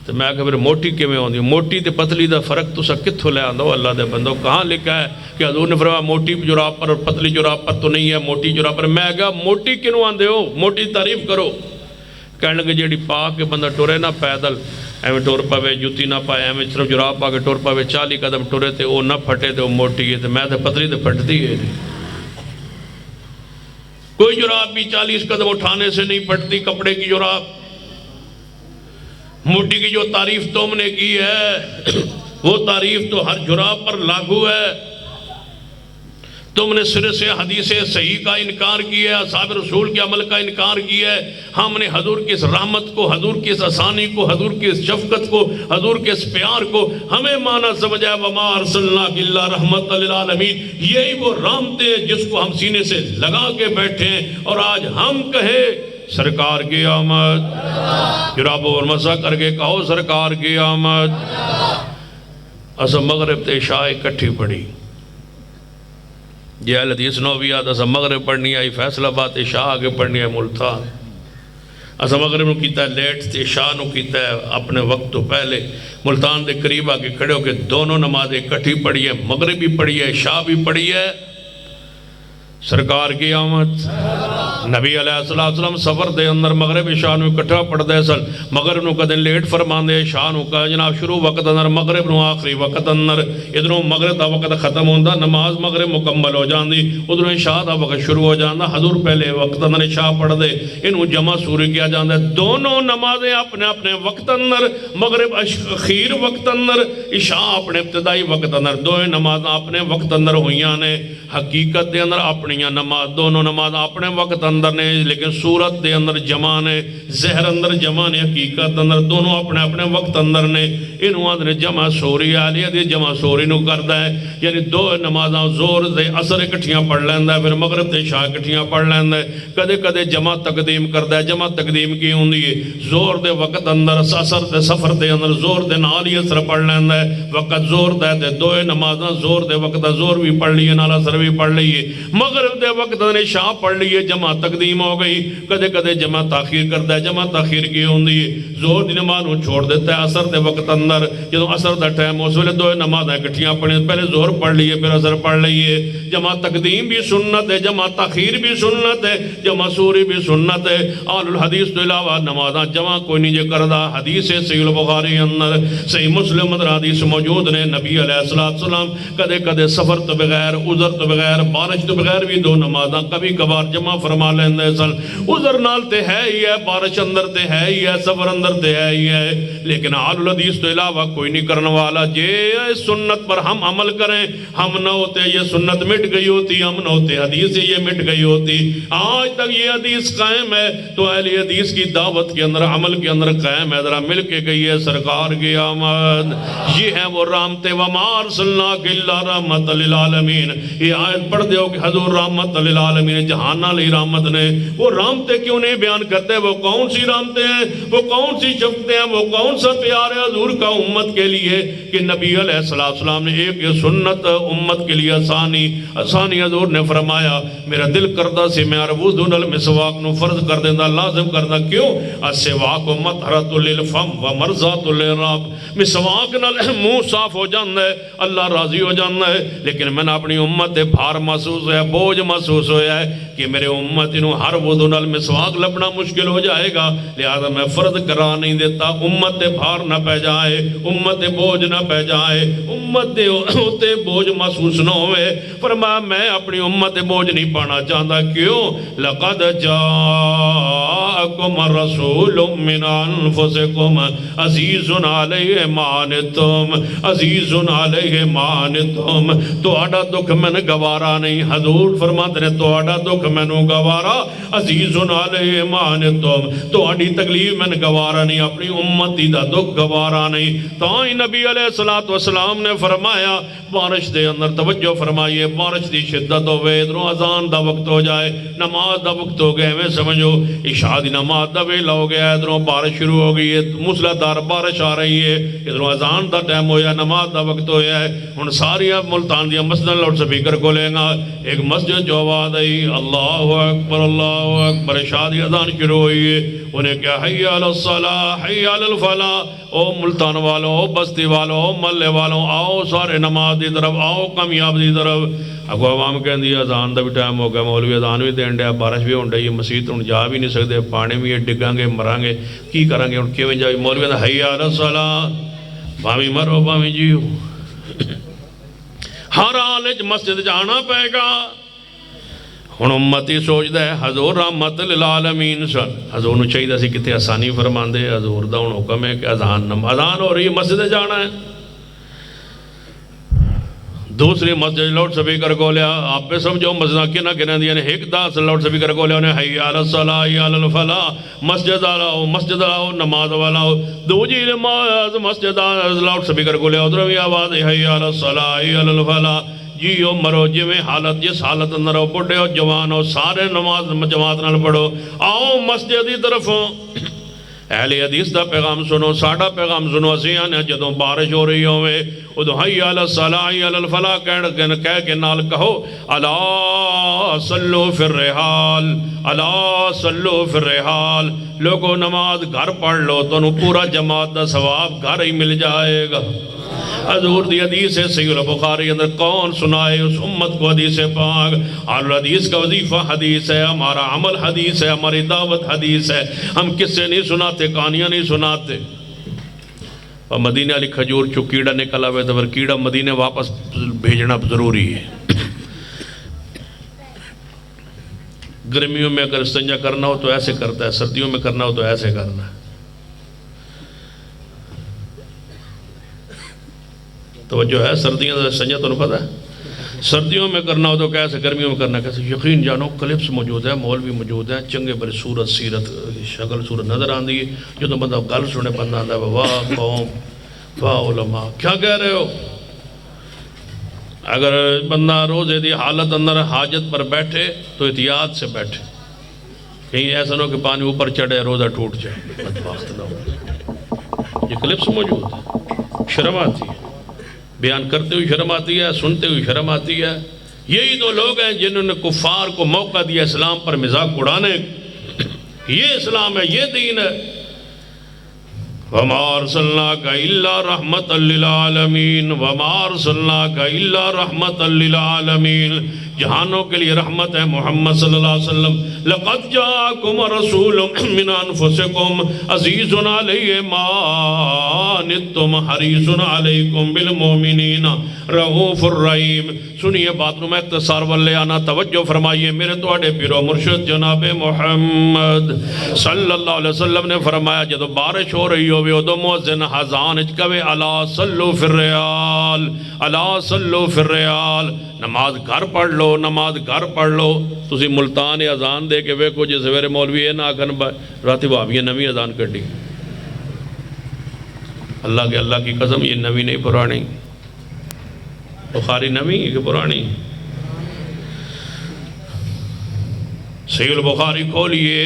تو میں کہ پھر موٹی کیویں ہوندی, موٹی تے پتلی دا فرق تسا کتھوں لے آندو اللہ دے بندو. کہاں لکھا ہے کہ حضور نے فرمایا موٹی جراب پر اور پتلی جراب پر تو نہیں ہے, موٹی جراب پر. میں کہا موٹی کیوں آندے ہو, موٹی تعریف کرو. کہنے لگے جیڑی پا کے بندہ ٹورے نہ پیدل ایویں ٹور پاوے, جوتی نہ پائے ایویں صرف جراب پا کے ٹور پاوے, 40 قدم ٹورے تے وہ نہ پھٹے تے وہ موٹی ہے. تے میں تے پتلی تے پھٹتی ہے. کوئی جراب بھی 40 قدم اٹھانے سے نہیں پھٹتی. کپڑے کی جراب مٹی کی جو تعریف تم نے کی ہے وہ تعریف تو ہر جراب پر لاگو ہے. تم نے سرے سے حدیث صحیح کا انکار کیا ہے, اصحاب رسول کے عمل کا انکار کیا ہے. ہم نے حضور کی اس رحمت کو, حضور کی اس آسانی کو, حضور کی اس شفقت کو, حضور کے اس پیار کو ہمیں مانا سمجھا ہے. وَمَا أَرْسَلْنَاكَ إِلَّا رَحْمَةً لِلْعَالَمِينَ. یہی وہ رحمتیں ہیں جس کو ہم سینے سے لگا کے بیٹھے ہیں. اور آج ہم کہیں سرکار کی آمد, جرابوں اور مسا کر کے کہو سرکار کی آمد. اسا مغرب تے عشاء اکٹھی پڑھی, یہ حدیث نویات اسا مغرب پڑھنی آئی فیصل آباد, عشاء آگے پڑھنی آئی ملتان. اسا مغرب نو کیتا ہے لیٹ تے عشاء نو کیتا ہے اپنے وقت تو پہلے. ملتان دے قریب آگے کھڑے ہو کے دونوں نمازیں اکٹھی پڑھی ہے, مغرب بھی پڑھی ہے, عشاء بھی پڑھی ہے. سرکار کی آمد. نبی علیہ السلام سفر دے اندر مغرب عشاء نو اکٹھا پڑھ دے سن. مغرب نو کدن لیٹ فرمان دے, عشاء نو کا جناب شروع وقت اندر, مغرب نو آخری وقت اندر. ادھروں مغرب دا وقت ختم ہوندہ, نماز مغرب مکمل ہو جاندی, ادھروں عشاء دا وقت شروع ہو جاندہ. حضور پہلے وقت اندر عشاء پڑھ دے, انہوں جمع سوری کیا جاندہ. دونوں نمازیں اپنے اپنے وقت اندر, مغرب اخیر وقت اندر, عشاء اپنے ابتدائی وقت اندر. دوئے نمازیں اپنے وقت اندر ہوئیاں نے. حقیقت دے اندر اپنی نماز, دونوں نماز اپنے وقت اندر نے, لیکن صورت دے اندر جمع نے, ذہر اندر جمع نے, حقیقت اندر دونوں اپنے اپنے وقت اندر نے. انہوں آدھنے جمع سوری آلیہ دی جمع سوری نو کردہ ہے, یعنی دو نمازاں زور دے اثر اکٹھیاں پڑھ لیندہ ہے, پھر مغرب دے عشاء اکٹھیاں پڑھ لیندہ ہے. کدے کدے جمع تقدیم کردہ ہے. جمع تقدیم کی ہوندی ہے زور دے وقت اندر, اثر دے سفر دے اندر زور دے نالی اثر پڑھ لیندہ ہے. وقت زور دے دوئے نمازاں زور دے وقت زور بھی پڑھ لیے, نال اثر بھی پڑھ لیے. مغرب دے وقت نے عشاء پڑھ لیے, جمع تقدیم ہو گئی. کدے کدے جمع تاخیر کردہ ہے. جمع تاخیر کی ہوندی ہے زور دی نماز نو چھوڑ دیتا ہے اثر دے وقت اندر. جدو اثر دا ٹائم اس ویلے دو نمازیں اکٹھیاں پڑھیں, پہلے زور پڑھ لیے پھر اثر پڑھ لیے. جمع تقدیم بھی سنت ہے, جمع تاخیر بھی سنت ہے, جمع سوری بھی سنت ہے. آل الحدیث تو علاوہ نمازاں جمع کوئی نہیں جے کردہ. حدیث صحیح البخاری اندر, صحیح مسلم اندر حدیث موجود نے. نبی علیہ السلام کدے کدے سفر تو بغیر, عذر تو بغیر, بارش تو بغیر بھی دو نمازاں کبھی کبھار جمع فرما لیندے سن. عذر نال تے ہے ہی ہے, بارش اندر تے ہے ہی ہے, سفر اندر تے ہے ہی ہے, لیکن آل الحدیث تو علاوہ کوئی نہیں کرنے والا. جے سنت پر ہم عمل کریں, ہم نہ ہوتے یہ سنت مٹ گئی ہوتی, ہم نہ ہوتے حدیث یہ مٹ گئی ہوتی. آج تک یہ حدیث قائم ہے تو اہل حدیث کی دعوت کے اندر, عمل کے اندر قائم ہے. ذرا مل کے گئی ہے سرکار کی آمد. یہ ہے وہ رحمت. وَمَا أَرْسَلْنَاكَ إِلَّا رَحْمَةً لِلْعَالَمِينَ. یہ آیت پڑھ دیو کہ حضور رحمت للعالمین, جہانہ لی رحمت نے. وہ رحمتیں کیوں نہیں بیان کرتے؟ وہ کون سی رحمتیں ہیں, وہ کون سی شفقتیں ہیں, وہ کون سا پیار ہے حضور کا امت کے لیے کہ نبی علیہ السلام نے ایک یہ سنت امت کے لیے آسانی حضور نے فرمایا, میرا دل کردہ سے میں عربوذن المسواک نو فرض کر دیندہ, لازم کردہ. کیوں؟ السواک مطہرۃ للفم و مرضات للرب. مسواک نال منہ صاف ہو جاندہ ہے, اللہ راضی ہو جاندہ ہے. لیکن میں نے اپنی امت بھار محسوس ہے, بوجھ محسوس ہویا ہے کہ میرے امت انہوں ہر وضو نال مسواک لبنا مشکل ہو جائے گا, لہذا میں فرض کرا نہیں دیتا. امت بھار نہ پہ جائے, امت بوجھ نہ پہ جائے, امت ہوتے بوجھ محسوس نہ ہوئے. فرمایا میں اپنی امت بوجھ نہیں پانا چاہتا. کیوں؟ لَقَدْ جَاءَكُمْ رَسُولٌ مِّنْ أَنفُسِكُمْ عَزِيزٌ عَلَيْهِ مَا عَنِتُّمْ عَزِيزٌ عَلَيْهِ مَا عَنِتُّمْ. تو آڈا دکھ میں نے گوارا نہیں. حضور فرماتے ہیں تو آڈا دکھ میں نے گوارا, عزیزن علیہ ما عنتم, تو آڈی تکلیف میں نے گوارا نہیں, اپنی امتی دا دکھ گوارا نہیں. تو آئی نبی علیہ السلام نے فرمایا بارش دے اندر توجہ فرمائیے, بارش دی شدت ہوئے, ادھروں اذان دا وقت ہو جائے, نماز دا وقت ہو گئے, میں سمجھو عشاء دی نماز دا ویلا ہو گیا, ادھروں بارش شروع ہو گئی ہے, موسلادھار بارش آ رہی ہے, ادھروں اذان دا ٹائم ہویا, نماز دا وقت ہویا ہے. ہن ساری ملتان دی مسجد لاؤڈ سپیکر کو لیں گا, ایک مسجد جو آواز آئی اللہ اکبر اللہ اکبر, عشاء دی اذان شروع ہوئی ہے, انہیں کیا حی علی الصلاح حی علی الفلاح. او ملتان والوں, او بستی والوں, او ملے والوں, آؤ سارے نماز دی طرف, آؤ کامیاب دی طرف. اگو عوام کہن دی اذان دا بھی ٹائم ہو گیا, مولوی اذان بھی دین دیا, بارش بھی ہون رہی ہے, مسجد ہن جا بھی نہیں سکتے, پانی بھی ڈگاں گے, مران گے, کی کریں گے, ہن کیویں جائے. مولوی دا حی علی الصلاح, بھاویں مرو بھاویں جیو, ہر حال مسجد جانا پائے گا. ہن امتی سوچدا ہے حضور رحمت للعالمین سن، حضور نو چاہیے سی کتے آسانی فرماندے، حضور دا ہن حکم ہے کہ اذان ہو رہی ہے، مسجد جانا ہے۔ دوسری مسجد لاؤڈ سپیکر کو لیا، آپ پہ سمجھو مسجد کنہ دیا نے، ایک داس لاؤڈ سپیکر کو لیا انہیں حی علی الصلاۃ حی علی الفلاح، مسجد آؤ نماز والا ہو۔ دوجی نماز مسجد لاؤڈ سپیکر کو لیا ادھر بھی آواز حی علی الصلاۃ حی علی الفلاح، جیو مرو جویں حالت جس حالت اندر ہو، بڑھے ہو جوان ہو، سارے نماز جماعت نال پڑھو، آؤ مسجد کی طرف۔ اہل حدیث دا پیغام سنو، ساڑھا پیغام سنو، اسی آنے جدوں بارش ہو رہی ہوئے ادھو حی علی الصلاۃ حی علی الفلاح کہہ کے نال کہو الا صلو فی الرحال، الا صلو فی الرحال، لوگو نماز گھر پڑھ لو تو پورا جماعت دا ثواب گھر ہی مل جائے گا۔ حضور دی حدیث ہے صحیح البخاری اندر، کون سنائے اس امت کو حدیث پاک؟ اہل حدیث کا وظیفہ حدیث ہے، ہمارا عمل حدیث ہے، ہماری دعوت حدیث ہے، ہم کس سے نہیں سناتے، کہانیاں نہیں سناتے۔ اور مدینہ علی کھجور چو کیڑا نکلا ہوئے تو کیڑا مدینہ واپس بھیجنا ضروری ہے۔ گرمیوں میں اگر استنجا کرنا ہو تو ایسے کرتا ہے، سردیوں میں کرنا ہو تو ایسے کرنا ہے۔ توجہ ہے، سردیوں میں استنجا تو پتہ ہے، سردیوں میں کرنا ہو تو کیسے، گرمیوں میں کرنا کیسے؟ یقین جانو کلپس موجود ہے، مولوی موجود ہیں، چنگے بڑے صورت سیرت شکل صورت نظر آندی ہے، جو تو بندہ گل سنے بندہ آندہ ہے واہ قوم واہ علماء کیا کہہ رہے ہو؟ اگر بندہ روزے دی حالت اندر حاجت پر بیٹھے تو احتیاط سے بیٹھے، کہیں ایسا نہ ہو کہ پانی اوپر چڑھے روزہ ٹوٹ جائے، بدبخت نہ ہو۔ یہ کلپس موجود ہے، شرم آتی ہے، بیان کرتے ہوئی شرم آتی ہے، سنتے ہوئی شرم آتی ہے۔ یہی تو لوگ ہیں جنہوں نے کفار کو موقع دیا اسلام پر مذاق اڑانے، یہ اسلام ہے، یہ دین ہے۔ وَمَا أَرْسَلْنَاكَ إِلَّا رَحْمَةً لِلْعَالَمِينَ وَمَا أَرْسَلْنَاكَ إِلَّا رَحْمَةً لِلْعَالَمِينَ، جہانوں کے لیے رحمت ہے محمد صلی اللہ علیہ وسلم۔ لَقَدْ جَاءَكُمْ رَسُولٌ مِّنْ أَنفُسِكُمْ عَزِيزٌ عَلَيْهِ مَا عَنِتُّمْ حَرِيصٌ عَلَيْكُمْ بِالْمُؤْمِنِينَ رَءُوفٌ رَحِيمٌ۔ سنیے بات میں اختصار والے آنا، توجہ فرمائیے، میرے توڑے پیرو مرشد جناب محمد صلی اللہ علیہ وسلم نے فرمایا جدو بارش ہو رہی ہوئے ادو مؤذن اذان وچ کہے الا صلو فی الرحال، الا صلو فی الرحال، نماز گھر پڑھ لو، نماز گھر پڑھ لو۔ تسی ملتان اذان دے کے ویکھو جے سویرے مولوی نہ آکھن راتی بھابیاں نویں اذان کڈی، اللہ کی قسم یہ نویں نہیں پرانی، بخاری نویں کہ پرانی؟ صحیح البخاری کھولیے،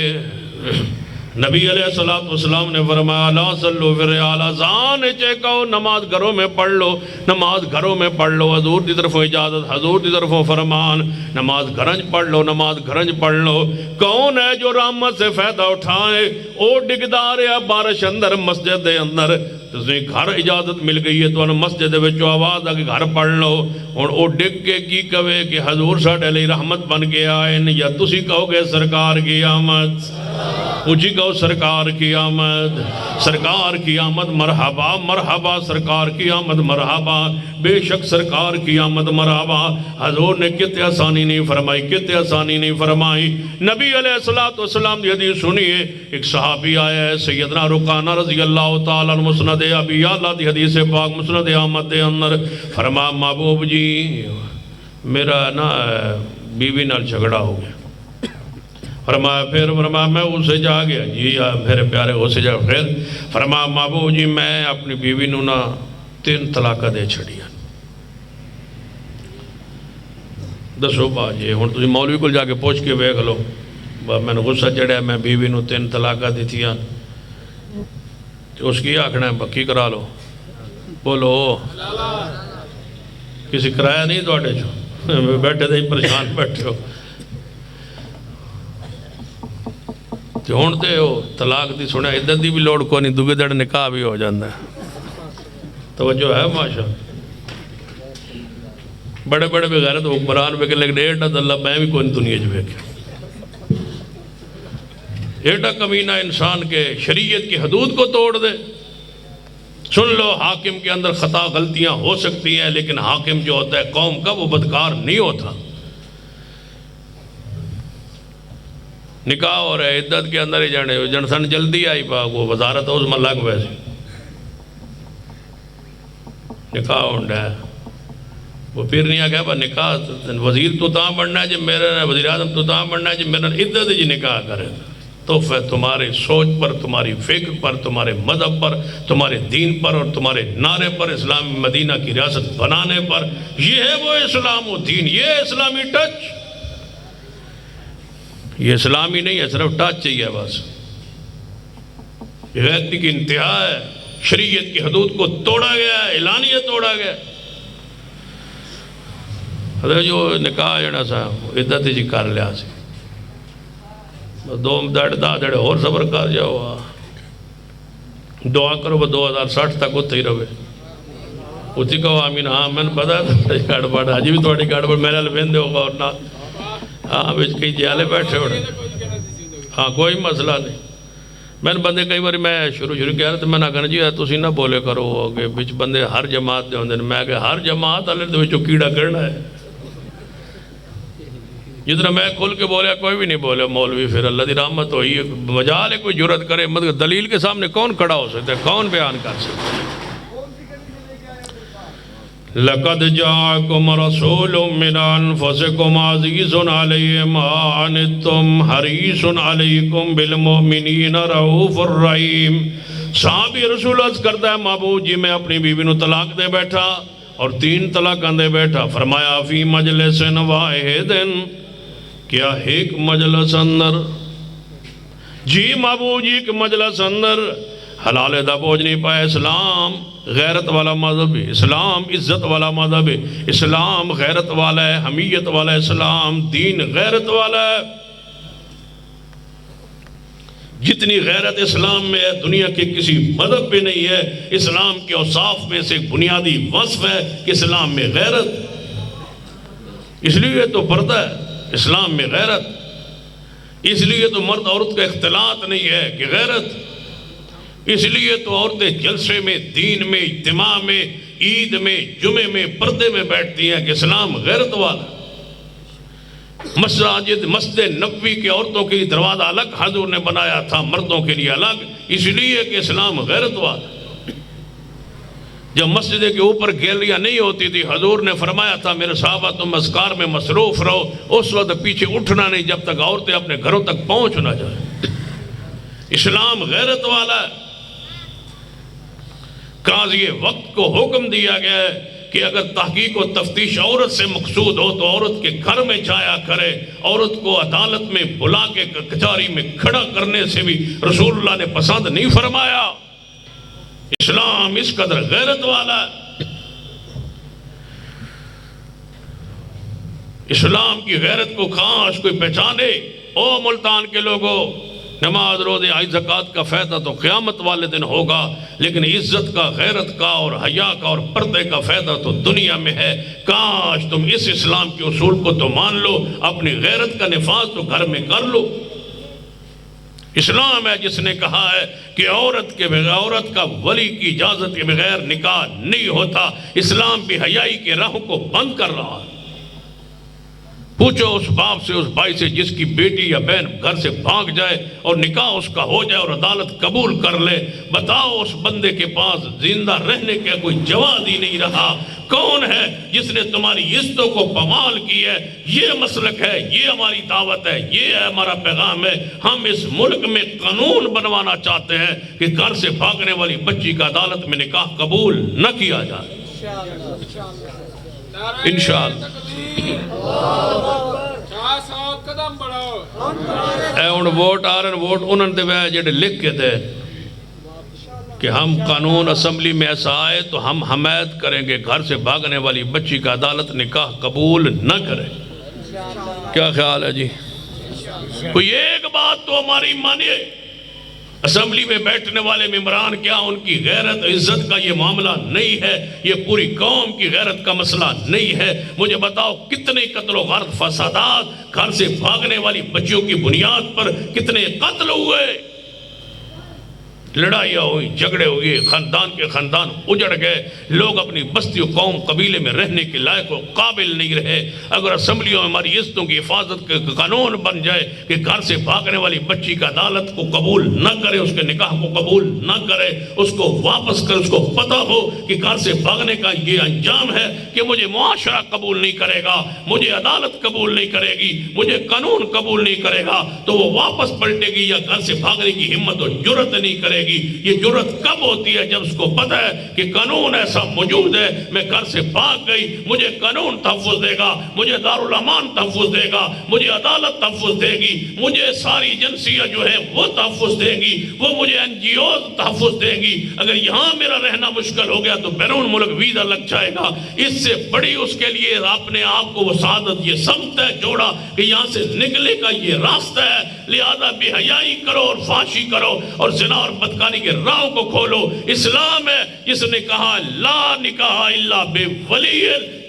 نبی علیہ السلام نے فرمایا لا صلو فی الرحال، اذان چے کہو نماز گھروں میں پڑھ لو، نماز گھروں میں پڑھ لو، حضور دی طرفوں اجازت، حضور دی طرفوں فرمان، نماز گھرنج پڑھ لو، نماز گھرنج پڑھ لو۔ کون ہے جو رحمت سے فائدہ اٹھائے؟ او ڈگدار ہے بارش اندر مسجد دے اندر، تسی گھر اجازت مل گئی ہے تو مسجد دے وچوں آواز آ کے گھر پڑھ لو، اور او ڈگ کے کی کہے کہ حضور ساڈے لئی رحمت بن کے آئے، یا تسی کہو گے سرکار کی آمد، اونچی کہو سرکار کی آمد، سرکار کی آمد مرحبا مرحبا، سرکار کی آمد مرحبا، بے شک سرکار کی آمد مرحبا۔ حضور نے کتے آسانی نہیں فرمائی، کتے آسانی نہیں فرمائی۔ نبی علیہ السلام دی حدیث سنیے، ایک صحابی آیا ہے سیدنا رکانہ رضی اللہ تعالیٰ عنہ، مسند ابی اعلیٰ دی حدیث پاک مسند احمد دے اندر، فرمایا محبوب جی میرا نا بیوی نال جھگڑا ہو گیا، فرمایا پھر فرمایا میں اسے جا گیا، جی میرے پیارے اسے جا، پھر فرمایا محبوب جی میں اپنی بیوی نو نا 3 طلاقہ دے چھڑیا۔ دسو با جی ہن تسی مولوی کو جا کے پوچھ کے ویکھ لو، میں نے غصہ چڑھیا میں بیوی نو 3 طلاقہ دیتیاں، تو اس کی آکھنا ہے بکی کرا لو، بولو کسی کرایا نہیں توڑے جو بیٹھے دے پریشان بیٹھے ہو، تو ہون تے ہو طلاق دی سنے عدت دی بھی لوڑ کو نہیں، دوگے دڑ نکاح بھی ہو جاندہ ہے۔ توجہ ہے ماشاء بڑے بڑے بغیرت حکمران بے کہ لیکن ایڈا اللہ میں بھی کوئی دنیا جو بیکھے، ایڈا کمینہ انسان کے شریعت کی حدود کو توڑ دے۔ سن لو حاکم کے اندر خطا غلطیاں ہو سکتی ہیں، لیکن حاکم جو ہوتا ہے قوم کا وہ بدکار نہیں ہوتا۔ نکاح ہو رہے عدت کے اندر ہی جانے جنسن جلدی آئی پاک وہ وزارت عظمہ لگ ویسے نکاح ہونڈا ہے وہ پھر نہیں آگیا با نکاح وزیر تو تاں بڑھنا ہے جب میرے وزیر اعظم تو تاں بڑھنا ہے جب میرے عدت جی نکاح کرے تو تمہارے سوچ پر تمہاری فکر پر تمہارے مذہب پر تمہارے دین پر اور تمہارے نعرے پر اسلام مدینہ کی ریاست بنانے پر یہ ہے وہ اسلام و دین یہ اسلامی ٹچ یہ اسلامی نہیں ہے صرف ٹچ چاہیے بس یہ غیرتی کی انتہا ہے شریعت کی حدود کو توڑا گیا ہے اعلانیہ توڑا گیا حضرت جو نکاح جڑا سا عدت جی کر لیا سی دو دڑ اور صبر کر جاؤ دعا کرو 2060 تک اتھے ہی رہے اتھی کہو آمین ہاں میں نے پتا ہے گڑبڑ آجی بھی تھوڑی گڑبڑ میرے لبین دے ہوگا اور نہ ہاں بچ کئی جیالے بیٹھے ہوڑے ہاں کوئی مسئلہ نہیں میں نے بندے کئی باری میں شروع کیا رہا تو میں نہ کہنا جی تسی نہ بولے کرو کہ بچ بندے ہر جماعت دے ہوندے میں کہ ہر جماعت اللہ دے وچوں کیڑا کرنا ہے جتنا میں کھل کے بولیا کوئی بھی نہیں بولے مولوی پھر اللہ دی رحمت ہوئی مجال ہے کوئی جرت کرے مطلب دلیل کے سامنے کون کھڑا ہو سکتا ہے کون بیان کر سکتا ہے لَقَدْ جَاءَكُمْ رَسُولٌ مِّنْ أَنفُسِكُمْ عَزِيزٌ عَلَيْهِ مَا عَنِتُّمْ حَرِيصٌ عَلَيْكُمْ بِالْمُؤْمِنِينَ رَءُوفٌ رَحِيمٌ صحابی رسول عرض کرتا ہے محبوب جی میں اپنی بیوی نو طلاق دے بیٹھا اور 3 طلاق دے بیٹھا فرمایا فی مجلس واحد کیا ایک مجلس اندر جی محبوب جی ایک مجلس اندر حلال دا بوجھ نہیں پایا اسلام غیرت والا مذہب ہے اسلام عزت والا مذہب ہے اسلام غیرت والا ہے حمیت والا ہے اسلام دین غیرت والا ہے جتنی غیرت اسلام میں ہے دنیا کے کسی مذہب پہ نہیں ہے اسلام کے اوصاف میں سے ایک بنیادی وصف ہے کہ اسلام میں غیرت اس لیے تو پردہ ہے اسلام میں غیرت اس لیے تو مرد عورت کا اختلاط نہیں ہے کہ غیرت اس لیے تو عورتیں جلسے میں دین میں اجتماع میں عید میں جمعے میں پردے میں بیٹھتی ہیں کہ اسلام غیرت والا مسجد نبوی کے عورتوں کے لیے دروازہ الگ حضور نے بنایا تھا مردوں کے لیے الگ اس لیے کہ اسلام غیرت والا جب مسجد کے اوپر گیلریاں نہیں ہوتی تھی حضور نے فرمایا تھا میرے صحابہ تم اذکار میں مصروف رہو اس وقت پیچھے اٹھنا نہیں جب تک عورتیں اپنے گھروں تک پہنچ نہ جائیں اسلام غیرت والا ہے قاضی وقت کو حکم دیا گیا ہے کہ اگر تحقیق و تفتیش عورت سے مقصود ہو تو عورت کے گھر میں جایا کرے عورت کو عدالت میں بلا کے کچہری میں کھڑا کرنے سے بھی رسول اللہ نے پسند نہیں فرمایا اسلام اس قدر غیرت والا ہے اسلام کی غیرت کو کاش کوئی پہچانے او ملتان کے لوگوں نماز روزے آئی زکوٰۃ کا فائدہ تو قیامت والے دن ہوگا لیکن عزت کا غیرت کا اور حیا کا اور پردے کا فائدہ تو دنیا میں ہے کاش تم اس اسلام کے اصول کو تو مان لو اپنی غیرت کا نفاذ تو گھر میں کر لو اسلام ہے جس نے کہا ہے کہ عورت کے بغیر عورت کا ولی کی اجازت کے بغیر نکاح نہیں ہوتا اسلام بھی حیائی کے راہوں کو بند کر رہا ہے پوچھو اس باپ سے اس بھائی سے جس کی بیٹی یا بہن گھر سے بھاگ جائے اور نکاح اس کا ہو جائے اور عدالت قبول کر لے بتاؤ اس بندے کے پاس زندہ رہنے کا کوئی جواز ہی نہیں رہا کون ہے جس نے تمہاری عزتوں کو پامال کی ہے یہ مسلک ہے یہ ہماری دعوت ہے یہ ہے ہمارا پیغام ہے ہم اس ملک میں قانون بنوانا چاہتے ہیں کہ گھر سے بھاگنے والی بچی کا عدالت میں نکاح قبول نہ کیا جائے انشاءاللہ اے ان ووٹ آ رہے ہیں ووٹ انہوں نے وہ جڑے لکھ کے تھے کہ ہم قانون اسمبلی میں ایسا آئے تو ہم حمایت کریں گے گھر سے بھاگنے والی بچی کا عدالت نکاح قبول نہ کرے کیا خیال ہے جی کوئی ایک بات تو ہماری مانیے اسمبلی میں بیٹھنے والے ممبران کیا ان کی غیرت عزت کا یہ معاملہ نہیں ہے یہ پوری قوم کی غیرت کا مسئلہ نہیں ہے مجھے بتاؤ کتنے قتل و غارت فسادات گھر سے بھاگنے والی بچیوں کی بنیاد پر کتنے قتل ہوئے لڑائیاں ہوئی، جھگڑے ہوئے، خاندان کے خاندان اجڑ گئے، لوگ اپنی بستی و قوم قبیلے میں رہنے کے لائق و قابل نہیں رہے۔ اگر اسمبلیوں میں ہماری عزتوں کی حفاظت کے قانون بن جائے کہ گھر سے بھاگنے والی بچی کا عدالت کو قبول نہ کرے، اس کے نکاح کو قبول نہ کرے، اس کو واپس کرے، اس کو پتہ ہو کہ گھر سے بھاگنے کا یہ انجام ہے کہ مجھے معاشرہ قبول نہیں کرے گا، مجھے عدالت قبول نہیں کرے گی، مجھے قانون قبول نہیں کرے گا، تو وہ واپس پلٹے گی یا گھر سے بھاگنے کی ہمت و جرت نہیں کرے گی۔ یہ جرت کب ہوتی ہے؟ جب اس کو پتہ ہے کہ قانون ایسا موجود ہے، میں گھر سے بھاگ گئی، مجھے قانون تحفظ دے گا، مجھے دارالامان تحفظ دے گا، مجھے عدالت تحفظ دے گی، مجھے ساری ایجنسیاں جو ہے وہ تحفظ دے گی، وہ مجھے NGOز تحفظ دے گی۔ اگر یہاں میرا رہنا مشکل ہو گیا تو بیرون ملک ویزا لگ جائے گا۔ اس سے بڑی اس کے لیے اپنے آپ کو وہ سعادت یہ سمت ہے جوڑا کہ یہاں سے نکلے کا یہ راستہ ہے، لہذا بے حیائی کرو اور فحشی کرو اور زنا اور بدکاری کے راہوں کو کھولو۔ اسلام ہے جس نے کہا لا نکاح الا بے ولی،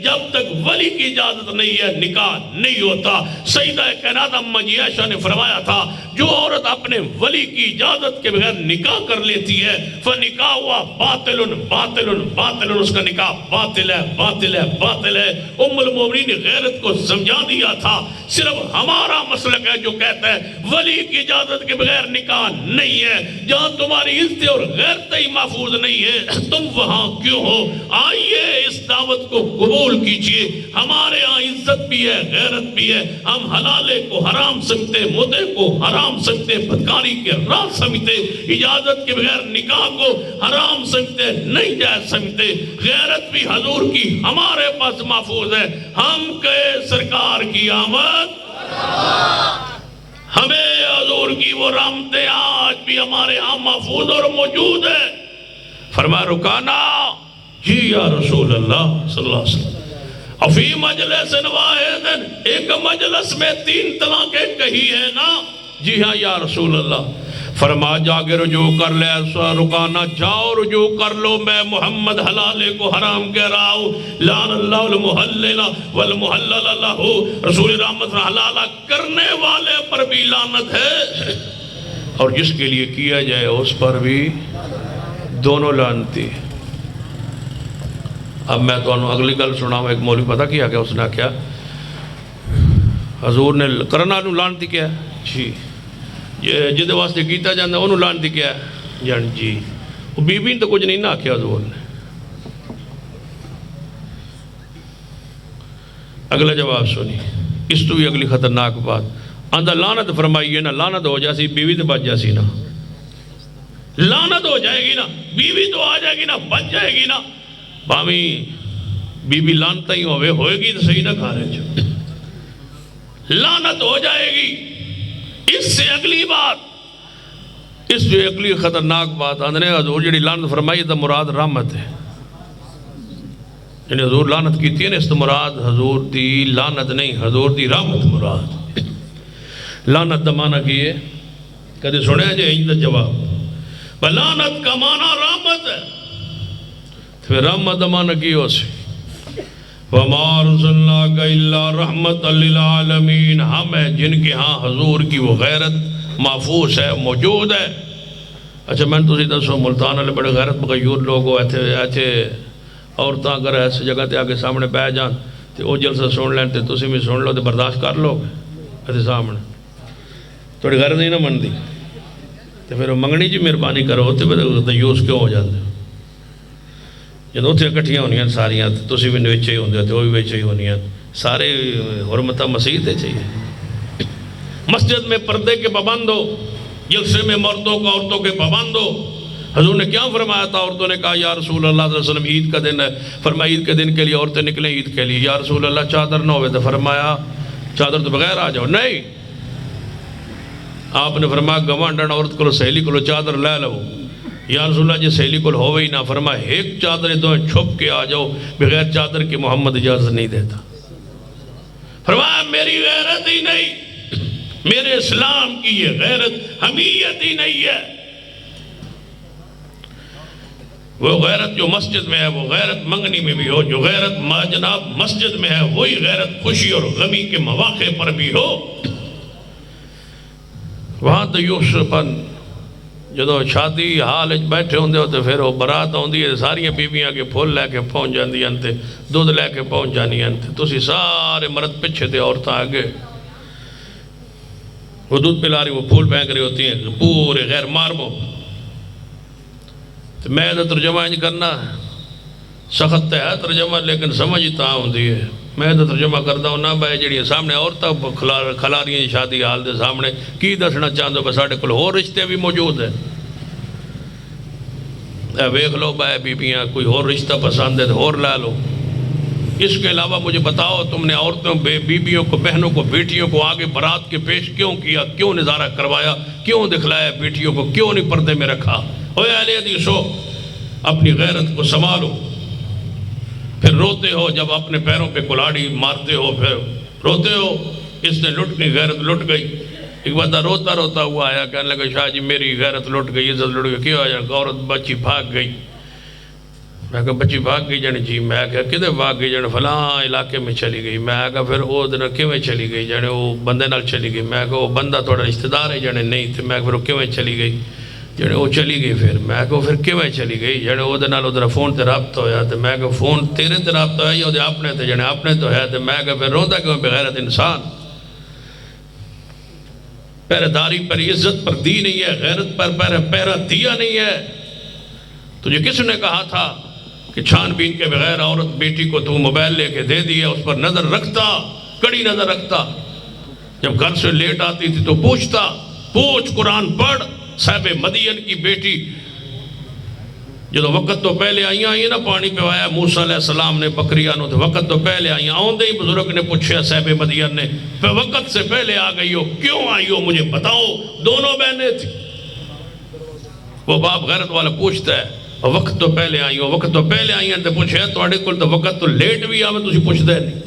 جب تک ولی کی اجازت نہیں ہے نکاح نہیں ہوتا۔ سیدہ کائنات اماں جی عائشہ نے فرمایا تھا جو عورت اپنے ولی کی اجازت کے بغیر نکاح کر لیتی ہے فنکاح ہوا باطل باطل باطل، اس کا نکاح باطل ہے باطل ہے باطل ہے۔ ام المومنین نے غیرت کو سمجھا دیا تھا۔ صرف ہمارا مسلک ہے جو کہتا ہے ولی کی اجازت کے بغیر نکاح نہیں ہے۔ جہاں تمہاری عزت اور غیرت ہی محفوظ نہیں ہے تم وہاں کیوں ہو؟ آئیے اس دعوت کو قبول کیجئے۔ ہمارے ہاں عزت بھی ہے، غیرت بھی ہے۔ ہم حلالے کو حرام سمجھتے، مدعے کو حرام سمجھتے، بدکاری کے راہ سمجھتے، اجازت کے بغیر نکاح کو حرام سمجھتے، نہیں جائز سمجھتے۔ غیرت بھی حضور کی ہمارے پاس محفوظ ہے۔ ہم کہے سرکار کی آمد، ہمیں حضور کی وہ رحمتیں آج بھی ہمارے ہاں محفوظ اور موجود ہے۔ فرمایا رکانا، جی یا رسول اللہ صلی اللہ علیہ وسلم، افی مجلس واحد، ایک مجلس میں 3 طلاقیں کہی ہے نا؟ جی ہاں یا رسول اللہ۔ فرما جا کے رجوع کر لے، ایسا رکانا، جاؤ رجوع کر لو، میں محمد حلالے کو حرام کہہ رہا ہوں۔ لعن اللہ المحلل والمحلل لہ، رسول رحمت حلالہ کرنے والے پر بھی لعنت ہے اور جس کے لیے کیا جائے اس پر بھی، دونوں لعنتی۔ اب میں تو اگلی گل سنا ہوں، ایک مولوی پتہ کیا کہ اس نے کیا حضور نے کرنا نو لعنتی کیا ہے جی، جدے واسطے کیتا جاندہ انہوں لعنتی کیا ہے جان جی، وہ بی بی تو کچھ نہیں نہ کیا حضور نے۔ اگلا جواب سنی، اس تو بھی اگلی خطرناک بات، اندر لعنت فرمائیے نا، لعنت ہو جاسی بیوی تو بچ جاسی نا، لعنت ہو جائے گی نا، بیوی تو آ جائے گی نا، بچ جائے گی نا۔ بامی بی بی لانتا ہی ہوئے گی تو صحیح نہ کھارے جو لانت ہو جائے گی۔ اس سے اگلی بات، اس سے اگلی خطرناک بات، اندھنے حضور جڑی لانت فرمائی تو مراد رحمت ہے، یعنی حضور لانت کی تھی نا، اس تو مراد حضور دی لانت نہیں، حضور دی رحمت مراد۔ لانت دا معنی کیے کدھے سنے جائے ہی دا جواب، لانت کا معنی رحمت ہے، پھر رحمت دا معنی کی ہو سی، وَمَا أَرْسَلْنَاكَ إِلَّا رَحْمَةً لِلْعَالَمِينَ، ہم ہیں جن کے ہاں حضور کی وہ غیرت محفوظ ہے، موجود ہے۔ اچھا میں نے تو سیدھا سو ملتان والے بڑے غیرت مغیور لوگ ہو، ایتھے عورتاں اگر ایسے جگہ تے آگے سامنے بہ جان تو وہ جلسہ سن لین تے تسی بھی سن لو تے برداشت کر لو ایتھے سامنے، تھوڑی غیرت نہیں نہ من دی تے پھر منگنی جی مہربانی کرو تے پھر دیوس کیوں ہو جاندے؟ جب اتنے کٹھیاں ہونیاں ساریاں تسی بھی وچے ہی ہوندے تے وہ بھی وچے ہی ہونیاں، سارے حرمتہ مسیح تے چاہیے۔ مسجد میں پردے کے پابند ہو، جلسے میں مردوں کا عورتوں کے پابند ہو۔ حضور نے کیا فرمایا تھا؟ عورتوں نے کہا یا رسول اللہ صلی اللہ علیہ وسلم عید کا دن ہے، فرمایا عید کے دن کے لیے عورتیں نکلیں عید کے لیے، یا رسول اللہ چادر نہ ہوئے تو فرمایا چادر تو بغیر آ جاؤ، نہیں، آپ نے فرمایا گوانڈن عورت کو سہیلی کو چادر لے لو، یا رسول اللہ جی سہیلی کو ہوئے ہی نہ، فرمایا ایک چادر تو چھپ کے آ جاؤ، بغیر چادر کے محمد اجازت نہیں دیتا۔ فرمایا میری غیرت ہی نہیں، میرے اسلام کی یہ غیرت حمیت ہی نہیں ہے۔ وہ غیرت جو مسجد میں ہے وہ غیرت منگنی میں بھی ہو، جو غیرت جناب مسجد میں ہے وہی غیرت خوشی اور غمی کے مواقع پر بھی ہو۔ وہاں تو یوسفن جدو شادی حال بیٹھے ہوندے ہو تو پھر وہ برات آتی ہے، ساریاں بیبیاں کے پھول لے کے پہنچ جاندیاں تے دودھ لے کے پہنچ جانیاں تے تسی سارے مرد پچھے تے عورتاں آگے، وہ دودھ پلا رہی وہ پھول پھینک رہی ہوتی ہیں پورے غیر مارمو. تو میں تو ترجمہ انج کرنا سخت ہے ترجمہ لیکن سمجھ تا ہوندی ہے. میں تو ترجمہ کرتا ہوں نہ بھائی جڑی سامنے عورتاں کھلا رہی ہیں شادی حال دے سامنے کی دسنا چاہتے ہو کہ ساڈے کول ہور رشتے بھی موجود ہیں. ویکھ لو بھائی بیبیاں کوئی اور رشتہ پسند ہے تو اور لے لو. اس کے علاوہ مجھے بتاؤ تم نے عورتوں بیبیوں کو بہنوں کو بیٹیوں کو آگے برات کے پیش کیوں کیا، کیوں نظارہ کروایا، کیوں دکھلایا بیٹیوں کو، کیوں نہیں پردے میں رکھا؟ اوے اہل حدیثو اپنی غیرت کو سنبھالو. پھر روتے ہو جب اپنے پیروں پہ کلاڑی مارتے ہو، پھر روتے ہو اس نے لٹ گئی غیرت لٹ گئی. ایک بندہ روتا روتا ہوا آیا کہنے لگا شاہ جی میری غیرت لٹ گئی عزت لٹ گئی. کیا آیا؟ عورت بچی بھاگ گئی. میں کہا بچی بھاگ گئی جانے جی. میں کہا کدھر بھاگ گئی جانے؟ فلاں علاقے میں چلی گئی. میں کہا پھر وہ دن کیویں چلی گئی جانے؟ وہ بندے نال چلی گئی. میں کہا وہ بندہ تھوڑا رشتہ دار ہے جانے؟ نہیں تھے. میں کہا پھر وہ کیویں چلی گئی جانے؟ وہ چلی گئی. پھر میں کہا پھر کیویں چلی گئی جانے؟ وہ دن ادھر فون تے رابطہ ہویا تے میں کہا فون تیرے تے رابطہ ہویا یا اپنے تے جانے؟ اپنے تو ہے. تے میں کہا پھر روندا کیوں بغیرت انسان؟ پہرے داری پر عزت پر دی نہیں ہے، غیرت پر پہرا دیا نہیں ہے. تجھے کس نے کہا تھا کہ چھان بین کے بغیر عورت بیٹی کو تو موبائل لے کے دے دیا؟ اس پر نظر رکھتا، کڑی نظر رکھتا. جب گھر سے لیٹ آتی تھی تو پوچھتا، پوچھ قرآن پڑھ. صاحب مدین کی بیٹی جدو وقت تو پہلے آئیاں نا پانی پہ آیا موسیٰ علیہ السلام نے بکریاں نو، تو وقت تو پہلے آئیاں. آؤں دے ہی بزرگ نے پوچھا صاحب مدین نے پہ وقت سے پہلے آ گئی ہو، کیوں آئی ہو مجھے بتاؤ؟ دونوں بہنیں تھی. وہ باپ غیرت والا پوچھتا ہے وقت تو پہلے آئی ہو، وقت تو پہلے آئی ہیں. تو پوچھے توڑے کل تو وقت تو لیٹ بھی آوے تجھے پوچھ دے نہیں.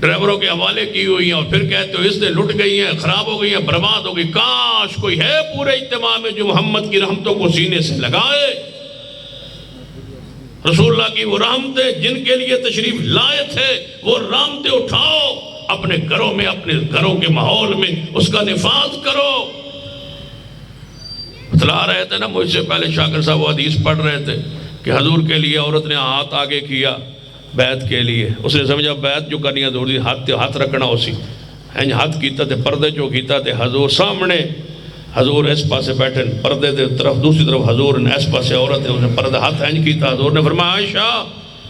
ڈرائیوروں کے حوالے کی ہوئی ہیں اور پھر کہتے ہو اس نے لٹ گئی ہیں، خراب ہو گئی ہیں، برباد ہو گئی. کاش کوئی ہے پورے اجتماع میں جو محمد کی رحمتوں کو سینے سے لگائے. رسول اللہ کی وہ رحمتیں جن کے لیے تشریف لائے تھے وہ رحمتیں اٹھاؤ، اپنے گھروں میں اپنے گھروں کے ماحول میں اس کا نفاذ کرو. بتلا رہے تھے نا مجھ سے پہلے شاکر صاحب وہ حدیث پڑھ رہے تھے کہ حضور کے لیے عورت نے ہاتھ آگے کیا بیعت کے لیے. اس نے سمجھا بیعت جو کرنی ہے ضروری ہاتھ رکھنا اسی. ہاتھ کیتا تھے پردے جو کیتا تھے حضور سامنے، حضور اس پاسے بیٹھے پردے دے طرف، دوسری طرف حضور نے اس پاسے عورت ہے، اس نے پردے ہاتھ اینج کیتا. حضور نے فرمایا عائشہ،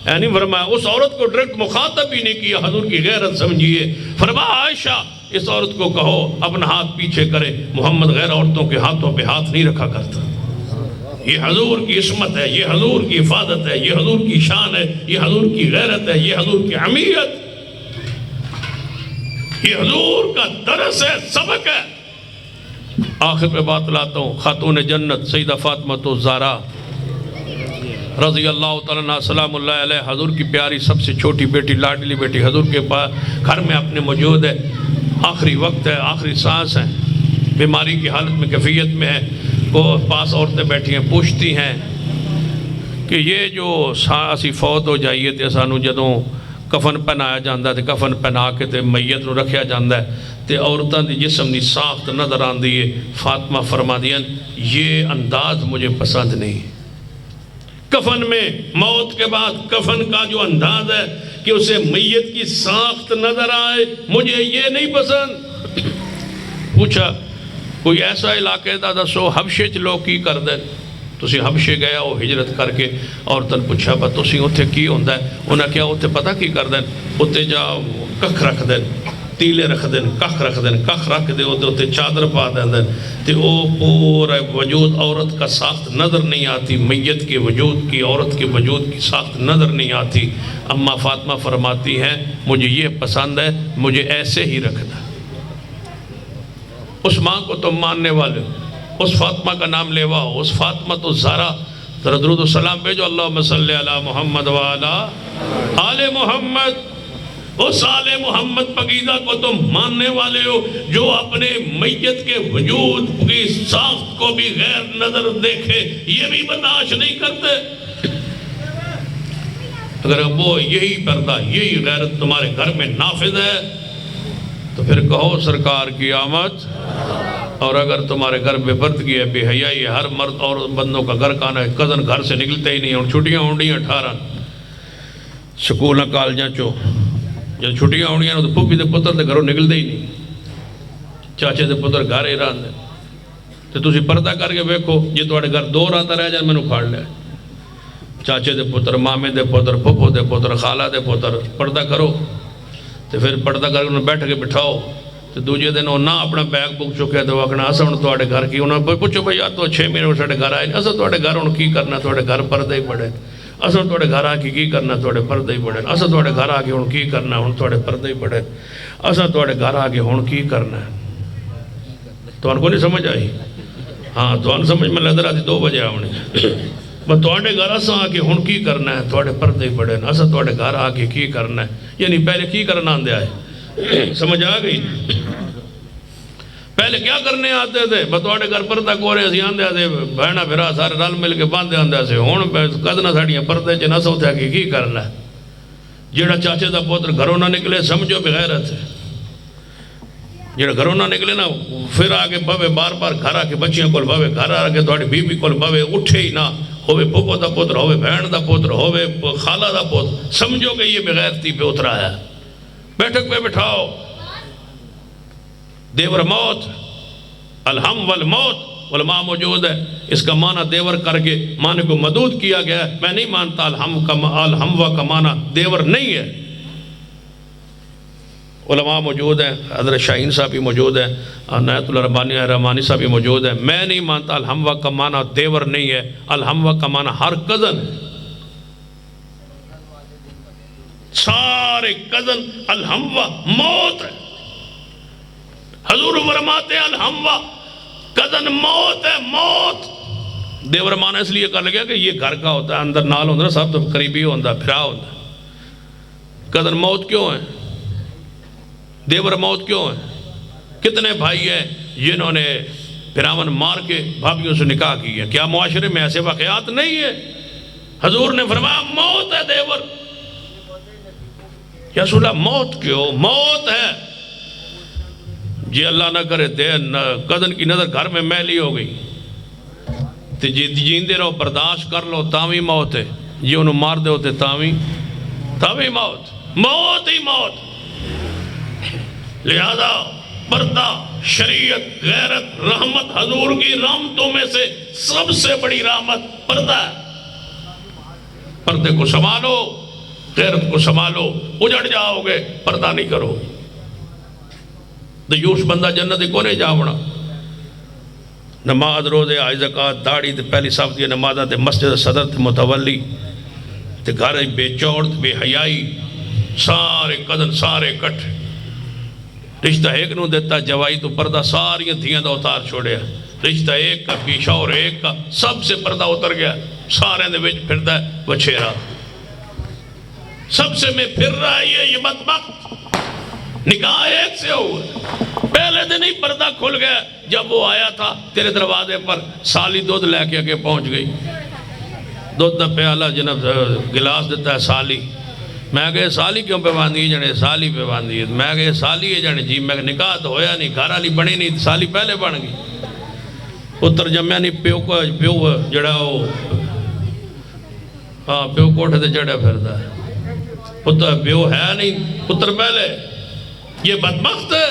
نہیں فرمایا اس عورت کو ڈائریکٹ مخاطب ہی نہیں کیا، حضور کی غیرت سمجھیے. فرمایا عائشہ اس عورت کو کہو اپنا ہاتھ پیچھے کرے، محمد غیر عورتوں کے ہاتھوں پہ ہاتھ نہیں رکھا کرتا. یہ حضور کی عصمت ہے، یہ حضور کی حفاظت ہے، یہ حضور کی شان ہے، یہ حضور کی غیرت ہے، یہ حضور کی حمیت، یہ حضور کا درس ہے، سبق ہے. آخر پہ بات لاتا ہوں. خاتون جنت سیدہ فاطمہ الزہرا رضی اللہ تعالیٰ عنہ سلام اللہ علیہ، حضور کی پیاری سب سے چھوٹی بیٹی، لاڈلی بیٹی، حضور کے پاس گھر میں اپنے موجود ہے. آخری وقت ہے، آخری سانس ہے، بیماری کی حالت میں کیفیت میں ہے. وہ پاس عورتیں بیٹھی ہیں، پوچھتی ہیں کہ یہ جو اسی فوت ہو جائیے تے سانو جدوں کفن پہنایا جاندہ تے کفن پہنا کے تے میت نو رکھیا جاندہ ہے تے عورتاں دی جسم دی ساخت نظر آندی ہے. فاطمہ فرما دیا یہ انداز مجھے پسند نہیں. کفن میں موت کے بعد کفن کا جو انداز ہے کہ اسے میت کی ساخت نظر آئے، مجھے یہ نہیں پسند. پوچھا کوئی ایسا علاقے دا دسو حبشے چ لوگ کی کر دیں؟ تسی حبشے گیا وہ ہجرت کر کے عورتاں پوچھا با تسی اتھے کی ہوندہ ہے؟ انہاں کیا اتھے پتہ کی کر دیں؟ اتھے جا کخ رکھ دیں، تیلے رکھ دیں، کخ رکھ دیں، کخ رکھ دیں اتھے چادر پا دیں تے او پورا وجود عورت کا ساخت نظر نہیں آتی، میت کے وجود کی، عورت کے وجود کی ساخت نظر نہیں آتی. اما فاطمہ فرماتی ہیں مجھے یہ پسند ہے، مجھے ایسے ہی رکھنا. اس ماں کو تم ماننے والے ہو، اس فاطمہ کا نام لیوا ہو، اس فاطمہ تو زہرا درود و سلام بھیجو. اللہم صلی علی محمد وعلا آل محمد. اس آل محمد پقیدہ کو تم ماننے والے ہو جو اپنے میت کے وجود کی ساخت کو بھی غیر نظر دیکھے یہ بھی برداشت نہیں کرتے. اگر وہ یہی پردہ یہی غیرت تمہارے گھر میں نافذ ہے تو پھر کہو سرکار کی آمد. اور اگر تمہارے گھر بے پردگی ہے، بے حیائی ہے، ہر مرد اور بندوں کا گھر کانا ہے، کزن گھر سے نکلتے ہی نہیں ہیں، چھٹیاں ہونڈی ہیں 18 سکول کالجاں چو جب چھٹیاں ہونی ہیں تو پھوپھی دے پتر دے گھروں نکلتے ہی نہیں، چاچے دے پتر گھر ہی رہندے تو تسی پردہ کر کے ویکھو جی تواڈے گھر 2 رات رہ جان مینوں پھاڑ لیا چاچے دے پتر، مامے دے پتر، پھوپھو دے پتر، خالہ دے پتر، پردہ کرو تو پھر پردہ کر کے انہیں بیٹھ کے بٹھاؤ تو دوجے دن وہ نہ اپنا بیگ بک چکے تو آکھنا اسا ہن تواڈے گھر کی انہوں نے پوچھو بھئی یار تو 6 مہینے ساڈے گھر آئے اسا تواڈے گھر ہن کی کرنا، تواڈے گھر پردے ہی بڑے اسا تواڈے گھر آ کے کی کرنا، تواڈے پردے ہی بڑے اسا تواڈے گھر آ کے ہن کی کرنا، ہن تواڈے پردے ہی بڑے اسا تواڈے گھر آ کے ہن کی کرنا ہے تواڈے کو نہیں سمجھ آئی؟ ہاں تواڈے سمجھ میں لگ رہا تھی 2 بجے آونے بس تواڈے گھر اسا آ کے ہن کی کرنا ہے، تواڈے پردے ہی بڑے اسا تواڈے گھر آ کے کی کرنا ہے، یعنی پہلے کی کرنا آندے آئے سمجھ آ گئی؟ پہلے کیا کرنے آتے تھے بتواڈے گھر پردہ کورے اسی آندے آتے بہنا بھرا سارے رل مل کے باندھے آندے سے ہن کدنا ساڑیاں پردے چ نہ سوتھا کی کرنا ہے جیڑا چاچے دا پوتر گھروں نہ نکلے سمجھو بغیرت ہے، جیڑا گھروں نہ نکلے نا پھر آگے بھوے بار بار گھر آ کے بچیاں کول بھوے گھر آ کے تواڈی بیوی کول بھوے اٹھے ہی نہ ہوے پھوپھو دا پوتر ہوے بہن دا پوتر ہوے خالہ دا پوتر سمجھو کہ یہ بغیرتی پہ اترا ہے، بیٹھک پہ بٹھاؤ دیور موت الہم والموت علماء موجود ہے اس کا معنی دیور کر کے معنی کو مدود کیا گیا ہے، میں نہیں مانتا الہم و کا معنی دیور نہیں ہے، علماء موجود ہیں، حضرت شاہین صاحب بھی موجود ہیں، عنایت اللہ رحمانی صاحب بھی موجود ہیں، میں نہیں مانتا الہم و کا معنی دیور نہیں ہے، الہم و کا معنی ہر کزن ہے، سارے کزن الہم و موت ہے، حضور فرماتے ہیں الہم و کزن موت ہے، موت دیور معنی اس لیے کر لگیا کہ یہ گھر کا ہوتا ہے اندر نال ہوتا ہے سب تو قریبی ہوتا ہے پھرا ہوتا ہے، کزن موت کیوں ہے، دیور موت کیوں ہے؟ کتنے بھائی ہیں جنہوں نے پھراون مار کے بھابیوں سے نکاح کی ہے، کیا معاشرے میں ایسے واقعات نہیں ہے؟ حضور نے فرمایا موت ہے دیور، یا رسول اللہ موت کیوں؟ موت ہے جی اللہ نہ کرے کزن کی نظر گھر میں میلی ہو گئی تو جیندے رہو برداشت کر لو تاوی موت ہے، یہ انہوں مار دے ہوتے تاوی موت، موت ہی موت، لہذا پردہ شریعت غیرت رحمت حضور کی رحمتوں میں سے سب سے بڑی رحمت پردہ ہے، پردے کو سنبھالو غیرت کو سنبھالو، اجڑ جاؤ گے پردہ نہیں کرو دیوس بندہ جنت کو نہیں جاونا، نماز روزے حج زکات داڑھی تے پہلی صاحب دی نمازہ تے مسجد صدر تے متولی تے گھر بے چوڑ بے حیائی سارے کزن سارے کٹ رشتہ ایک نو دیتا جوائی تو پردہ ساری دھیاں دا اتار چھوڑیا، رشتہ ایک کا پیشہ اور ایک کا سب سے پردہ اتر گیا، سارے دے وچ پھردا ہے وچھیرا، سب سے میں پھر رہا ہے یہ بدبخت، نکاح ایک سے ہوا پہلے دن ہی پردہ کھل گیا، جب وہ آیا تھا تیرے دروازے پر سالی دودھ لے کے آگے پہنچ گئی، دودھ دا پیالہ جناب گلاس دیتا ہے سالی، میں کہے سالی کیوں پہ باندھی جانے سالی پہ باندھی ہے، میں کہے سالی ہے جانے جی، میں نکاح تو ہویا نہیں گھر والی بنی نہیں سالی پہلے بن گئی، پتر جمعہ نہیں پیو جڑا ہو ہاں پیو کوٹھے تے جڑا پھردا ہے، پتر پیو ہے نہیں پتر پہلے، یہ بدبخت ہے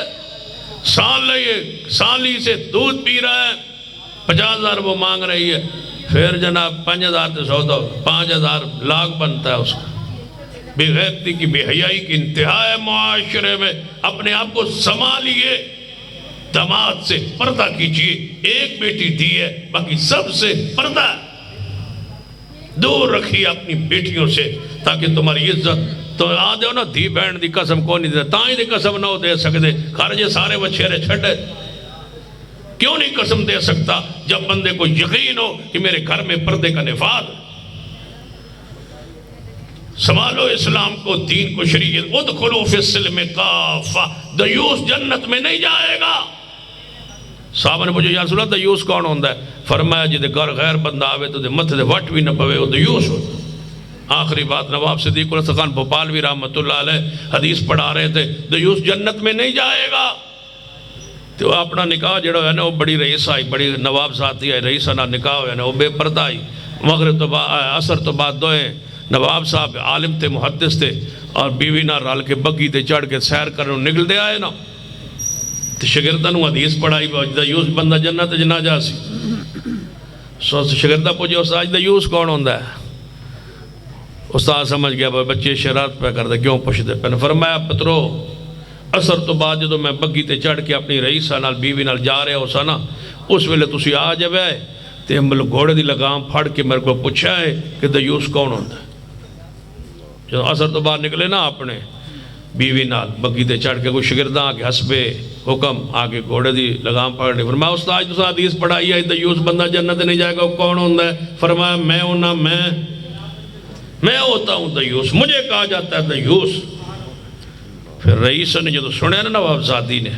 سالی سے دودھ پی رہا ہے 50,000 وہ مانگ رہی ہے، پھر جناب 5,000 تے سودا 5,000 لاکھ بنتا ہے اس کا، بے غیرتی کی بے حیائی کی انتہا ہے معاشرے میں، اپنے آپ کو سنبھالیے، داماد سے پردہ کیجئے، ایک بیٹی دی ہے باقی سب سے پردہ دور رکھیے اپنی بیٹیوں سے تاکہ تمہاری عزت تو آدھے ہو نا دھی بہن دی قسم کو نہیں دے تائیں دی قسم نہ دے سکتے خارجے سارے وچھیرے چھڑے کیوں نہیں قسم دے سکتا جب بندے کو یقین ہو کہ میرے گھر میں پردے کا نفاذ، سنبھالو اسلام کو دین کو شریعت، ادخلوا فی السلم کافہ، دیوس جنت میں نہیں جائے گا، صحابہ نے پوچھا یا رسول اللہ دیوس کون ہوندہ ہے؟ فرمایا جی دے گھر غیر بندہ آوے تو دے متھے دے وٹ بھی نہ پوے وہ دیوس ہوتا ہے۔ آخری بات نواب صدیق الحسن خان بھوپالوی رحمۃ اللہ علیہ حدیث پڑھا رہے تھے دیوس جنت میں نہیں جائے گا، تو اپنا نکاح جڑا ہے نا وہ بڑی رئیس آئی، بڑی نواب ذاتی آئی، رئیسہ نہ نکاح ہویا نا وہ بے پردہ آئی. مغرب تو عصر تو بعد دوئے نواب صاحب عالم تے محدث تے اور بیوی نہ رال کے بگی تے چڑھ کے سیر کرنے نکل دے آئے نا. تو شگردن حدیث پڑھائی دیوس بندہ جنت جنا جاسی. سو شگردہ پوچھے استاد دیوس کون ہوندہ ہے؟ استاد سمجھ گیا بچے شرارت پہ کر دے کیوں پوچھتے پہ. فرمایا پترو عصر تو بعد جدو میں بگی تے چڑھ کے اپنی رئیسہ نال بیوی نال جا رہے ہو سا نا اس ویلے تسی آ جب ہے تے ہم گھوڑے دی لگام پھڑ کے میرے کو پوچھا ہے کہ دیوس کون ہوندہ ہے. جدو عصر تو بعد نکلے نا اپنے بیوی نال بگی تے چڑھ کے کوئی شگردہ آگے حسب حکم آگے گھوڑے دی لگام پھڑنے. فرمایا استاد تو حدیث پڑھائی ہے دیوس بندہ جنت نہیں جائے گا کون ہوندہ ہے؟ فرمایا میں ہونا میں ہوتا ہوں دیوس، مجھے کہا جاتا ہے دیوس. پھر رئیس نے جو سنے نا نواب زادی نے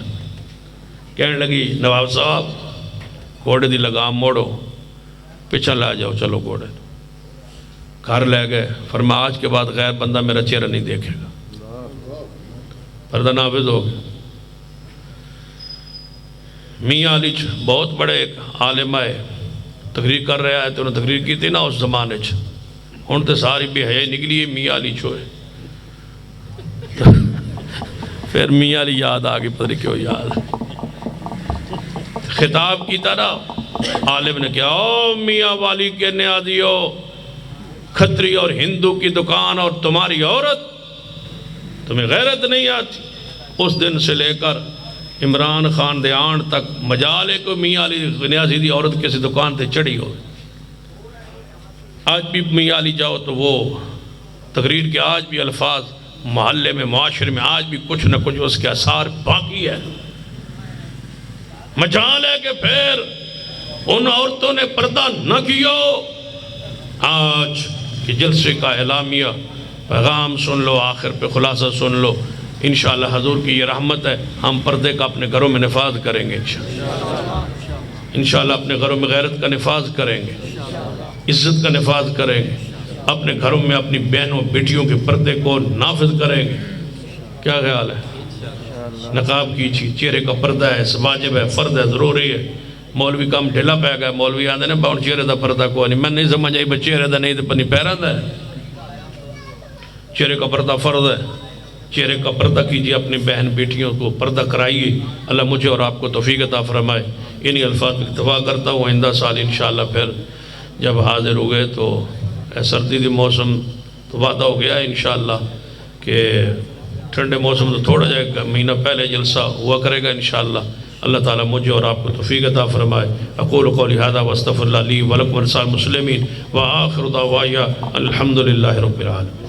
کہنے لگی نواب صاحب گھوڑے دی لگام موڑو پیچھا لے جاؤ چلو گھوڑے. گھر لے گئے. فرمایا آج کے بعد غیر بندہ میرا چہرہ نہیں دیکھے گا. پردہ نافذ ہو گیا. میاں علی بہت بڑے ایک عالم آئے تقریر کر رہا ہے تو انہوں نے تقریر کی تھی نا اس زمانے ہوں تو ساری بے حیائی نکلی ہے میاں علی چھوئے. پھر میاں علی یاد آگئی پتہ نہیں کیوں یاد خطاب کی طرح عالم نے کہا او میاں والی کے نیازیو کھتری اور ہندو کی دکان اور تمہاری عورت تمہیں غیرت نہیں آتی. اس دن سے لے کر عمران خان دیان تک مجالے کو میاں علی نیازی دی عورت کسی دکان تے چڑھی ہو. آج بھی میاں علی جاؤ تو وہ تقریر کے آج بھی الفاظ محلے میں معاشرے میں آج بھی کچھ نہ کچھ اس کے اثار باقی ہے. مجال ہے کہ پھر ان عورتوں نے پردہ نہ کیو. آج کہ جلسے کا اعلامیہ پیغام سن لو آخر پہ خلاصہ سن لو. انشاءاللہ حضور کی یہ رحمت ہے ہم پردے کا اپنے گھروں میں نفاذ کریں گے. انشاءاللہ اپنے گھروں میں غیرت کا نفاذ کریں گے، عزت کا نفاذ کریں گے. اپنے گھروں میں اپنی بہنوں بیٹیوں کے پردے کو نافذ کریں گے. کیا خیال ہے؟ نقاب کیجیے، چہرے کا پردہ ہے، واجب ہے، فرض ہے، ضروری ہے. مولوی کام ڈھیلا پہ گیا. مولوی آدھے نا باؤں چہرے دا پردہ کو نہیں. میں نہیں سمجھ آئی بس چہرے دا نہیں تو پنی پیرہ دا ہے. چہرے کا پردہ فرض ہے. چہرے کا پردہ کیجیے، اپنی بہن بیٹیوں کو پردہ کرائیے. اللہ مجھے اور آپ کو توفیق عطا فرمائے. انہی الفاظ میں اکتفا کرتا ہوں. آئندہ سال انشاءاللہ پھر جب حاضر ہو گئے تو سردی دی موسم تو وعدہ ہو گیا ہے انشاءاللہ کہ ٹھنڈے موسم تو تھوڑا جائے گا مہینہ پہلے جلسہ ہوا کرے گا انشاءاللہ. اللہ تعالیٰ مجھے اور آپ کو توفیق عطا فرمائے. اقول قولی ھذا واستغفر اللہ لی ولکم ولسائر المسلمین وآخر دعوایا الحمدللہ رب العالمین.